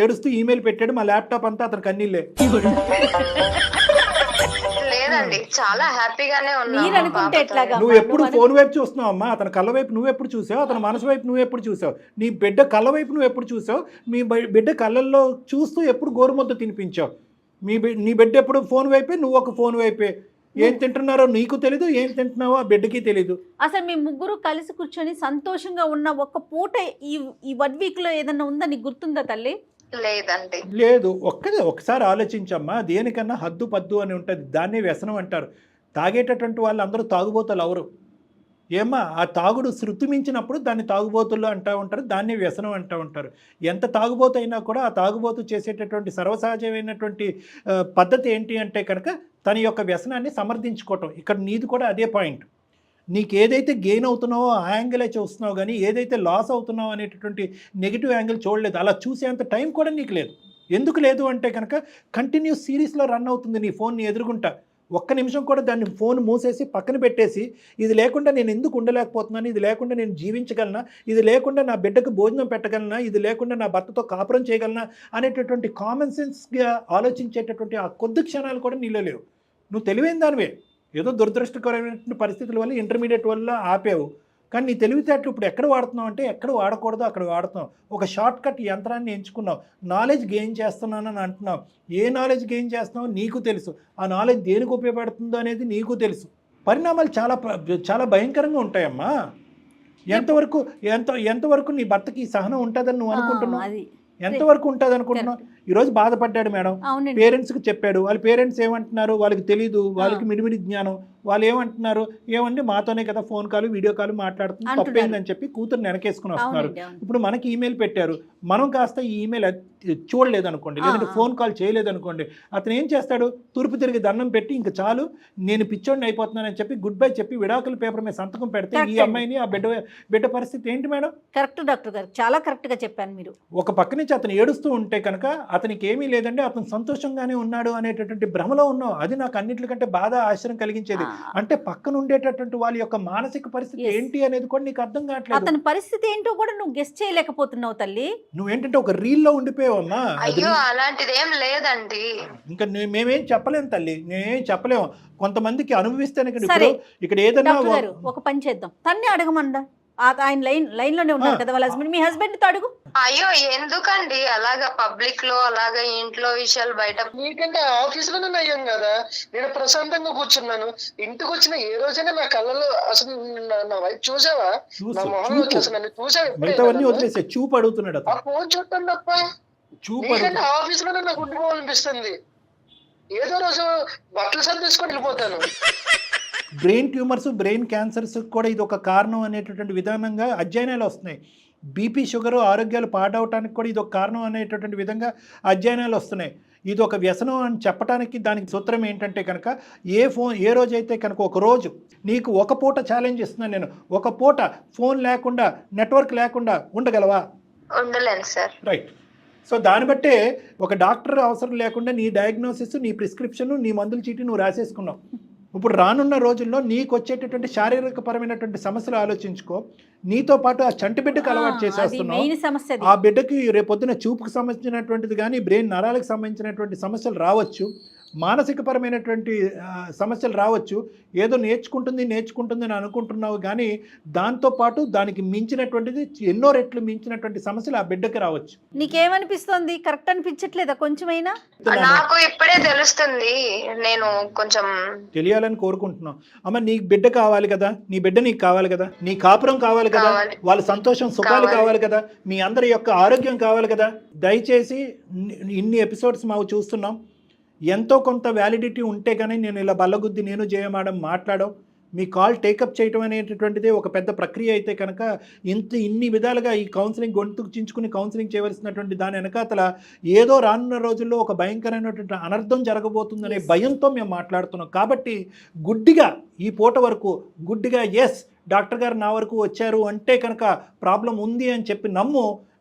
ఏడుస్తూ ఈమెయిల్ పెట్టాడు, మా ల్యాప్టాప్ అంతా అతను కన్నీళ్ళే. లేదండి, చాలా హ్యాపీగానే ఉన్నారు. నువ్వు ఎప్పుడు ఫోన్ వైపు చూస్తున్నావు అమ్మా? అతని కళ్ళ వైపు నువ్వు ఎప్పుడు చూసావు? అతని మనసు వైపు నువ్వు ఎప్పుడు చూసావు? నీ బిడ్డ కళ్ళ వైపు నువ్వు ఎప్పుడు చూసావు? మీ బిడ్డ కళ్ళల్లో చూస్తూ ఎప్పుడు గోరుముద్ద తినిపించావు? నీ బిడ్డ ఎప్పుడు ఫోన్ వైపే, నువ్వు ఒక ఫోన్ వైపే. ఏం తింటున్నారో నీకు తెలీదు, ఏం తింటున్నావో ఆ బిడ్డకి తెలీదు. అసలు మీ ముగ్గురు కలిసి కూర్చొని సంతోషంగా ఉన్న ఒక్క పూట ఈ 1 week లో ఏదన్నా ఉందా నీకు గుర్తుందా తల్లి? లేదండి. లేదు, ఒకసారి ఆలోచించమ్మా. దేనికన్నా హద్దు పద్దు అని ఉంటుంది, దాన్నే వ్యసనం అంటారు. తాగేటటువంటి వాళ్ళు అందరూ తాగుబోతులు అవరు. ఏమ్మా, ఆ తాగుడు శృతి మించినప్పుడు దాన్ని తాగుబోతులు అంటూ ఉంటారు, దాన్ని వ్యసనం అంటూ ఉంటారు. ఎంత తాగుబోతు అయినా కూడా ఆ తాగుబోతు చేసేటటువంటి సర్వసహజమైనటువంటి పద్ధతి ఏంటి అంటే కనుక తన యొక్క వ్యసనాన్ని సమర్థించుకోవటం. ఇక్కడ నీది కూడా అదే పాయింట్. నీకు ఏదైతే గెయిన్ అవుతున్నావో ఆ యాంగిలే చూస్తున్నావు కానీ ఏదైతే లాస్ అవుతున్నావో అనేటటువంటి నెగిటివ్ యాంగిల్ చూడలేదు. అలా చూసేంత టైం కూడా నీకు లేదు. ఎందుకు లేదు అంటే కనుక కంటిన్యూస్ సిరీస్లో రన్ అవుతుంది నీ ఫోన్ నీ ఎదురుగుంటా. ఒక్క నిమిషం కూడా దాన్ని ఫోన్ మూసేసి పక్కన పెట్టేసి ఇది లేకుండా నేను ఎందుకు ఉండలేకపోతున్నాను, ఇది లేకుండా నేను జీవించగలనా, ఇది లేకుండా నా బిడ్డకు భోజనం పెట్టగలనా, ఇది లేకుండా నా భర్తతో కాపురం చేయగలనా అనేటటువంటి కామన్ సెన్స్గా ఆలోచించేటటువంటి ఆ కొద్ది క్షణాలు కూడా నీలో లేవు. నువ్వు తెలివైన దానివే, ఏదో దురదృష్టకరమైన పరిస్థితుల వల్ల ఇంటర్మీడియట్ వల్ల ఆపేవు. కానీ నీ తెలివితేటలు ఇప్పుడు ఎక్కడ వాడుతున్నావు అంటే ఎక్కడ వాడకూడదో అక్కడ వాడుతున్నావు. ఒక షార్ట్ కట్ యంత్రాన్ని ఎంచుకున్నావు, నాలెడ్జ్ గెయిన్ చేస్తున్నానని అంటున్నావు. ఏ నాలెడ్జ్ గెయిన్ చేస్తున్నావో నీకు తెలుసు, ఆ నాలెడ్జ్ దేనికి ఉపయోగపడుతుందో అనేది నీకు తెలుసు. పరిణామాలు చాలా భయంకరంగా ఉంటాయమ్మా. ఎంతవరకు నీ భర్తకి సహనం ఉంటుందని నువ్వు అనుకుంటున్నావు? ఎంతవరకు ఉంటుంది అనుకుంటున్నావు? ఈరోజు బాధపడ్డాడు మేడం, పేరెంట్స్కి చెప్పాడు. వాళ్ళ పేరెంట్స్ ఏమంటున్నారు? వాళ్ళకి తెలీదు, వాళ్ళకి మిడిమిడి జ్ఞానం. వాళ్ళు ఏమంటున్నారు? ఏమండి మాతోనే కదా ఫోన్ కాల్ వీడియో కాల్ మాట్లాడుతుంది, తప్పేందని చెప్పి కూతురు వెనకేసుకుని వస్తున్నారు. ఇప్పుడు మనకి ఈమెయిల్ పెట్టారు, మనం కాస్త ఈ ఈమెయిల్ చూడలేదు అనుకోండి, లేదంటే ఫోన్ కాల్ చేయలేదు అనుకోండి, అతను ఏం చేస్తాడు? తూర్పు తిరిగి దండం పెట్టి ఇంక చాలు నేను పిచ్చోడిని అయిపోతున్నానని చెప్పి గుడ్ బై చెప్పి విడాకుల పేపర్ మీద సంతకం పెడితే ఈ అమ్మాయిని ఆ బిడ్డ పరిస్థితి ఏంటి మేడం? కరెక్ట్ డాక్టర్ గారు, చాలా కరెక్ట్గా చెప్పాను మీరు. ఒక పక్క నుంచి అతను ఏడుస్తూ ఉంటే కనుక అతనికి ఏమీ లేదంటే అతను సంతోషంగానే ఉన్నాడు అనేటటువంటి భ్రమలో ఉన్నావు. అది నాకు అన్నింటికంటే బాధ ఆశ్చర్యం కలిగించేది. అంటే పక్కన ఉండేటటువంటి వాళ్ళ యొక్క మానసిక పరిస్థితి ఏంటి అనేది కూడా నీకు అర్థం కావట్లేదు. అతని పరిస్థితి ఏంటో కూడా నువ్వు గెస్ చేయలేకపోతున్నావు తల్లి. నువ్వేంటంటే ఒక రీల్లో ఉండిపోయావమ్మా. అయ్యో అలాంటిది ఏం లేదండి. ఇంకా మేమేం చెప్పలేము తల్లి, నేనేం చెప్పలేము. కొంతమందికి అనుభవిస్తేనే ఇక్కడ ఏదన్నా ఒక పని చేద్దాం, తన్ని ఆయన లైన్లోనే ఉన్నారు కదా వాళ్ళ హస్బెండ్. మీ హస్బెండ్తో అడుగు. అయ్యో ఎందుకండి అలాగా పబ్లిక్ లో అలాగా ఇంట్లో విషయాలు బయట. నీకంటే ఆఫీస్ లోనే నయ్యాం కదా, నేను ప్రశాంతంగా కూర్చున్నాను. ఇంటికి వచ్చిన ఏ రోజైనా నా కళ్ళలో అసలు నా వైపు చూసావా? నా మొహంలో అసలు నన్ను మిగతావన్నీ చూసావా? వదిలేసే చూపు అడుగుతున్నాడు ఆ అతను. ఫోన్ చూడటం తప్ప చూపు నీకంటే అడుగుతున్నాడు. ఆఫీస్ లోనే నాకు ఉండిపోవాలనిపిస్తుంది. ఏదో రోజు బట్టలు సర్దేసుకొని వెళ్ళిపోతాను. బ్రెయిన్ ట్యూమర్స్, బ్రెయిన్ క్యాన్సర్స్ కూడా ఇది ఒక కారణం అనేటటువంటి విధానంగా అధ్యయనాలు వస్తున్నాయి. బీపీ, షుగరు, ఆరోగ్యాలు పాడవటానికి కూడా ఇది ఒక కారణం అనేటటువంటి విధంగా అధ్యయనాలు వస్తున్నాయి. ఇది ఒక వ్యసనం అని చెప్పడానికి దానికి సూత్రం ఏంటంటే కనుక ఏ రోజైతే కనుక ఒక రోజు నీకు ఒక పూట ఛాలెంజ్ ఇస్తున్నాను నేను, ఒక పూట ఫోన్ లేకుండా, నెట్వర్క్ లేకుండా ఉండగలవా? ఉండలేను సార్. రైట్. సో దాన్ని బట్టే ఒక డాక్టర్ అవసరం లేకుండా నీ డయాగ్నోసిస్, నీ ప్రిస్క్రిప్షన్, నీ మందుల చీటీ నువ్వు రాసేసుకున్నావు. ఇప్పుడు రానున్న రోజుల్లో నీకు వచ్చేటటువంటి శారీరక పరమైనటువంటి సమస్యలు ఆలోచించుకో. నీతో పాటు ఆ చంటి బిడ్డకు అలవాటు చేసేస్తున్నావు. ఆ బిడ్డకి రేపొద్దున చూపుకు సంబంధించినటువంటిది కానీ, బ్రెయిన్ నరాలకు సంబంధించినటువంటి సమస్యలు రావచ్చు, మానసిక పరమైనటువంటి సమస్యలు రావచ్చు. ఏదో నేర్చుకుంటుంది అని అనుకుంటున్నావు కానీ దాంతోపాటు దానికి మించినటువంటిది ఎన్నో రెట్లు మించినటువంటి సమస్యలు ఆ బిడ్డకి రావచ్చు. నీకేమనిపిస్తుంది? కరెక్ట్ అనిపించట్లేదా కొంచెమైనా? నాకు ఇప్పుడే తెలుస్తుంది. నేను కొంచెం తెలియాలని కోరుకుంటున్నాం. అమ్మ, నీ బిడ్డ కావాలి కదా, నీ బిడ్డ నీకు కావాలి కదా, నీ కాపురం కావాలి కదా, వాళ్ళ సంతోషం సుఖాలు కావాలి కదా, మీ అందరి యొక్క ఆరోగ్యం కావాలి కదా. దయచేసి ఇన్ని ఎపిసోడ్స్ మాకు చూస్తున్నాం, ఎంతో కొంత వ్యాలిడిటీ ఉంటే కానీ నేను ఇలా బల్లగుద్ది నేను జయమాడం మాట్లాడడం, మీ కాల్ టేకప్ చేయటం అనేటటువంటిది ఒక పెద్ద ప్రక్రియ అయితే కనుక ఇన్ని విధాలుగా ఈ కౌన్సిలింగ్ గొంతుకు చించుకుని కౌన్సిలింగ్ చేయవలసినటువంటి దాని వెనకాతల ఏదో రానున్న రోజుల్లో ఒక భయంకరమైనటువంటి అనర్థం జరగబోతుందనే భయంతో మేము మాట్లాడుతున్నాం. కాబట్టి గుడ్డిగా ఈ పూట వరకు గుడ్డిగా డాక్టర్ గారు నా వరకు వచ్చారు అంటే కనుక ప్రాబ్లం ఉంది అని చెప్పి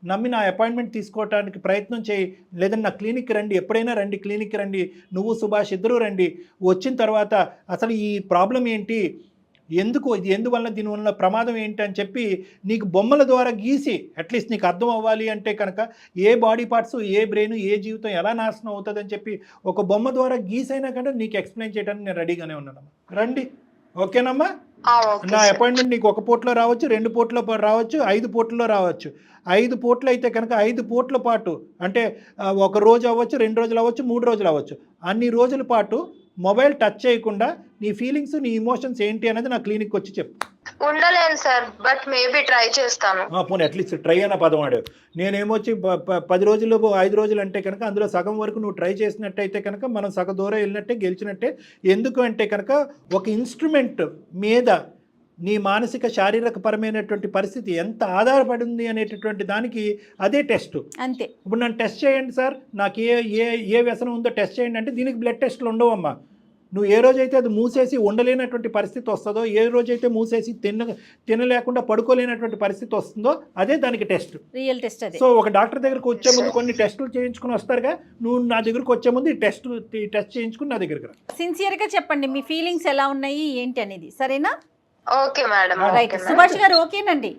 నమ్మి నా అపాయింట్మెంట్ తీసుకోవడానికి ప్రయత్నం చేయి. లేదంటే నా క్లినిక్కి రండి, ఎప్పుడైనా రండి, క్లినిక్కి రండి, నువ్వు సుభాష్ ఇద్దరూ రండి. వచ్చిన తర్వాత అసలు ఈ ప్రాబ్లం ఏంటి, ఎందువల్ల దీనివల్ల ప్రమాదం ఏంటి అని చెప్పి నీకు బొమ్మల ద్వారా గీసి అట్లీస్ట్ నీకు అర్థం అవ్వాలి అంటే కనుక ఏ బాడీ పార్ట్స్, ఏ బ్రెయిన్, ఏ జీవితం ఎలా నాశనం అవుతుందని చెప్పి ఒక బొమ్మ ద్వారా గీసైనా కంటే నీకు ఎక్స్ప్లెయిన్ చేయడానికి నేను రెడీగానే ఉన్నానమ్మా. రండి, ఓకేనమ్మా? నా అపాయింట్మెంట్ నీకు ఒక పూటలో రావచ్చు, 2 పూటలో రావచ్చు, 5 పూటల్లో రావచ్చు. 5 పూటలు అయితే కనుక 5 పూటల పాటు అంటే ఒక రోజు అవ్వచ్చు, 2 రోజులు అవ్వచ్చు, 3 రోజులు అవ్వచ్చు. అన్ని రోజుల పాటు మొబైల్ టచ్ చేయకుండా నీ ఫీలింగ్స్, నీ ఇమోషన్స్ ఏంటి అనేది నా క్లినిక్ వచ్చి చెప్పు. ఉండలేను సార్, బట్ మేబీ ట్రై చేస్తాను. పోనీ అట్లీస్ట్ ట్రై అన్న పదం ఆడావు. నేనేమొచ్చి 10 రోజులు 5 రోజులు అంటే కనుక అందులో సగం వరకు నువ్వు ట్రై చేసినట్టయితే కనుక మనం సగం దూరం వెళ్ళినట్టే, గెలిచినట్టే. ఎందుకు అంటే కనుక ఒక ఇన్స్ట్రుమెంట్ మీద నీ మానసిక శారీరక పరమైనటువంటి పరిస్థితి ఎంత ఆధారపడింది అనేటటువంటి దానికి అదే టెస్ట్. అంతే. ఇప్పుడు నన్ను టెస్ట్ చేయండి సార్, నాకు ఏ వ్యసనం ఉందో టెస్ట్ చేయండి అంటే దీనికి బ్లడ్ టెస్ట్లు ఉండవమ్మా. నువ్వు ఏ రోజైతే అది మూసేసి ఉండలేనటువంటి పరిస్థితి వస్తుందో, ఏ రోజైతే మూసేసి తినలేకుండా పడుకోలేనటువంటి పరిస్థితి వస్తుందో అదే దానికి టెస్ట్, రియల్ టెస్ట్. సో ఒక డాక్టర్ దగ్గరకు వచ్చే ముందు కొన్ని టెస్టులు చేయించుకుని వస్తారుగా, నువ్వు నా దగ్గరకు వచ్చే ముందు ఈ టెస్ట్ చేయించుకుని నా దగ్గరకు రా. సిన్సియర్గా చెప్పండి మీ ఫీలింగ్స్ ఎలా ఉన్నాయి ఏంటి అనేది, సరేనా? Okay madam. రైట్. సుభాష్ గారు ఓకేనండి?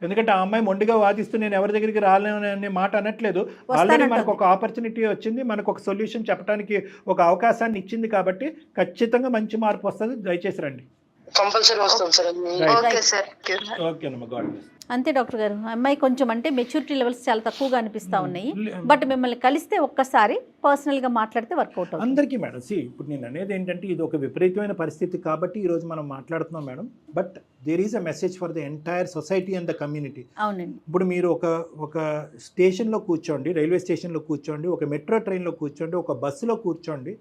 ఎందుకంటే ఆ అమ్మాయి మొండిగా వాదిస్తూ నేను ఎవరి దగ్గరికి రాలేను అనే మాట అనట్లేదు. ఆల్రెడీ మనకు ఒక ఆపర్చునిటీ వచ్చింది, మనకు ఒక సొల్యూషన్ చెప్పడానికి ఒక అవకాశాన్ని ఇచ్చింది కాబట్టి ఖచ్చితంగా మంచి మార్పు వస్తుంది. దయచేసి రండి. ఓకేనమ్మా, గాడ్ బ్లెస్. అంతే డాక్టర్ గారు. అమ్మాయి కొంచెం అంటే మెచ్యూరిటీ లెవెల్స్ చాలా తక్కువగా అనిపిస్తూ ఉన్నాయి. బట్ మిమ్మల్ని కలిస్తే ఒక్కసారి పర్సనల్గా మాట్లాడితే వర్కౌట్ అవుతుంది అందరికీ. మేడం ఇప్పుడు నేను అనేది ఏంటంటే ఇది ఒక విపరీతమైన పరిస్థితి కాబట్టి ఈరోజు మనం మాట్లాడుతున్నాం madam. But there is a message for the entire society and the community. అవునండి. ఇప్పుడు మీరు ఒక స్టేషన్లో కూర్చోండి, రైల్వే స్టేషన్లో కూర్చోండి, ఒక మెట్రో ట్రైన్లో కూర్చోండి, ఒక బస్సులో కూర్చోండి,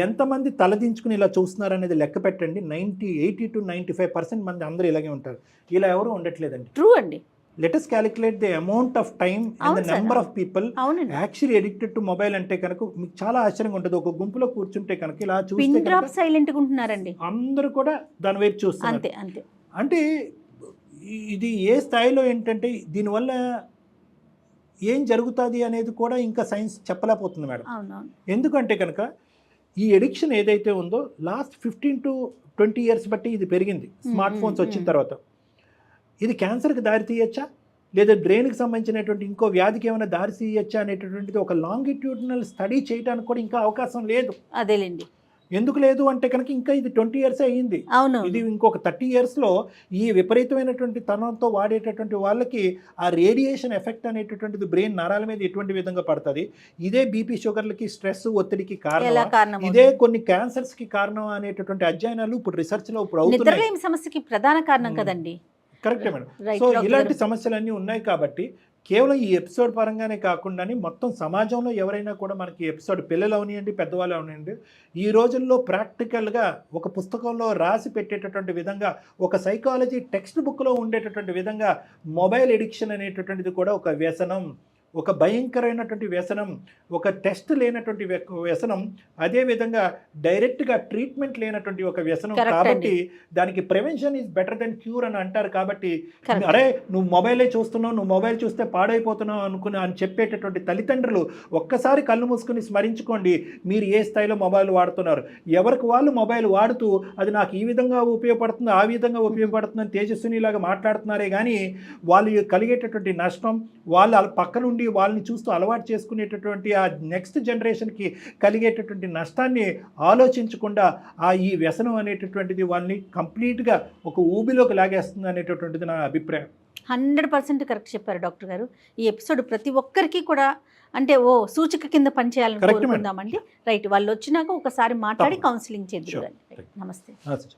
ఎంతమంది తలదించుకుని ఇలా చూస్తున్నారు అనేది లెక్క పెట్టండి. 80 to 95% మంది అందరూ ఇలాగే ఉంటారు. ఇలా ఎవరు ఉండట్లేదండి. ట్రూ అండి. Let us calculate the amount of time and the number of people actually addicted to mobile అంటే కనుక మీకు చాలా ఆశ్చర్యంగా ఉంటుంది. ఒక గుంపులో కూర్చుంటే కనుక ఇలా చూస్తే సైలెంట్ గా ఉంటున్నారండి అందరూ కూడా దాని వైపు చూస్తారు. అంతే అంతే. అంటే ఇది ఏ స్థాయిలో ఏంటంటే దీనివల్ల ఏం జరుగుతుంది అనేది కూడా ఇంకా సైన్స్ చెప్పలేకపోతుంది మేడం. ఎందుకంటే కనుక ఈ ఎడిక్షన్ ఏదైతే ఉందో లాస్ట్ 15 to 20 years బట్టి ఇది పెరిగింది. స్మార్ట్ ఫోన్స్ వచ్చిన తర్వాత ఇది క్యాన్సర్కి దారి తీయచ్చా, లేదా బ్రెయిన్కి సంబంధించినటువంటి ఇంకో వ్యాధికి ఏమైనా దారి తీయచ్చా అనేటటువంటిది ఒక లాంగిట్యూడినల్ స్టడీ చేయడానికి కూడా ఇంకా అవకాశం లేదు. అదేలేండి. ఎందుకు లేదు అంటే కనుక ఇంకా ఇది 20 years అయ్యింది. అవును. ఇది ఇంకొక 30 yearsలో ఈ విపరీతమైనటువంటి తనంతో వాడేటటువంటి వాళ్ళకి ఆ రేడియేషన్ ఎఫెక్ట్ అనేటటువంటిది బ్రెయిన్ నరాల మీద ఎటువంటి విధంగా పడుతుంది, ఇదే బీపీ షుగర్లకి స్ట్రెస్ ఒత్తిడికి ఎలా కారణం, కారణం ఇదే కొన్ని క్యాన్సర్స్కి కారణం అనేటటువంటి అధ్యయనాలు ఇప్పుడు రీసెర్చ్లో ఇప్పుడు అవుతున్నాయి. నిద్రలేమి సమస్యకి ప్రధాన కారణం కదండి. కరెక్టే మేడం. రైట్ సో డాక్టర్ ఇలాంటి గారు. సమస్యలన్నీ ఉన్నాయి కాబట్టి కేవలం ఈ ఎపిసోడ్ పరంగానే కాకుండా మొత్తం సమాజంలో ఎవరైనా కూడా మనకి ఎపిసోడ్ పిల్లలు అవనియండి పెద్దవాళ్ళు అవనియండి ఈ రోజుల్లో ప్రాక్టికల్గా ఒక పుస్తకంలో రాసి పెట్టేటటువంటి విధంగా ఒక సైకాలజీ టెక్స్ట్ బుక్లో ఉండేటటువంటి విధంగా మొబైల్ ఎడిక్షన్ అనేటటువంటిది కూడా ఒక వ్యసనం, ఒక భయంకరమైనటువంటి వ్యసనం, ఒక టెస్ట్ లేనటువంటి వ్యసనం, అదేవిధంగా డైరెక్ట్గా ట్రీట్మెంట్ లేనటువంటి ఒక వ్యసనం. Correct కాబట్టి దానికి prevention is better then cure అని అంటారు. కాబట్టి Correct. అరే నువ్వు మొబైలే చూస్తున్నావు, నువ్వు మొబైల్ చూస్తే పాడైపోతున్నావు అని చెప్పేటటువంటి తల్లిదండ్రులు ఒక్కసారి కళ్ళు మూసుకుని స్మరించుకోండి మీరు ఏ స్థాయిలో మొబైల్ వాడుతున్నారు. ఎవరికి వాళ్ళు మొబైల్ వాడుతూ అది నాకు ఈ విధంగా ఉపయోగపడుతుంది ఆ విధంగా ఉపయోగపడుతుందని తేజస్వినిలాగా మాట్లాడుతున్నారే కానీ వాళ్ళు కలిగేటటువంటి నష్టం, వాళ్ళు పక్క నుండి వాళ్ళని చూస్తూ అలవాటు చేసుకునేటటువంటి ఆ నెక్స్ట్ జనరేషన్కి కలిగేటటువంటి నష్టాన్ని ఆలోచించకుండా ఈ వ్యసనం అనేటటువంటిది వాళ్ళని కంప్లీట్గా ఒక ఊబిలోకి లాగేస్తుంది అనేటటువంటిది నా అభిప్రాయం. 100% కరెక్ట్ చెప్పారు డాక్టర్ గారు. ఈ ఎపిసోడ్ ప్రతి ఒక్కరికి కూడా అంటే సూచిక కింద పనిచేయాలని Correct, madam. కోరుకుందామండి. రైట్, వాళ్ళు వచ్చినాక ఒకసారి మాట్లాడి తప్పకుండా. కౌన్సిలింగ్ చేద్దాం. Sure. నమస్తే. ఆ, సరే.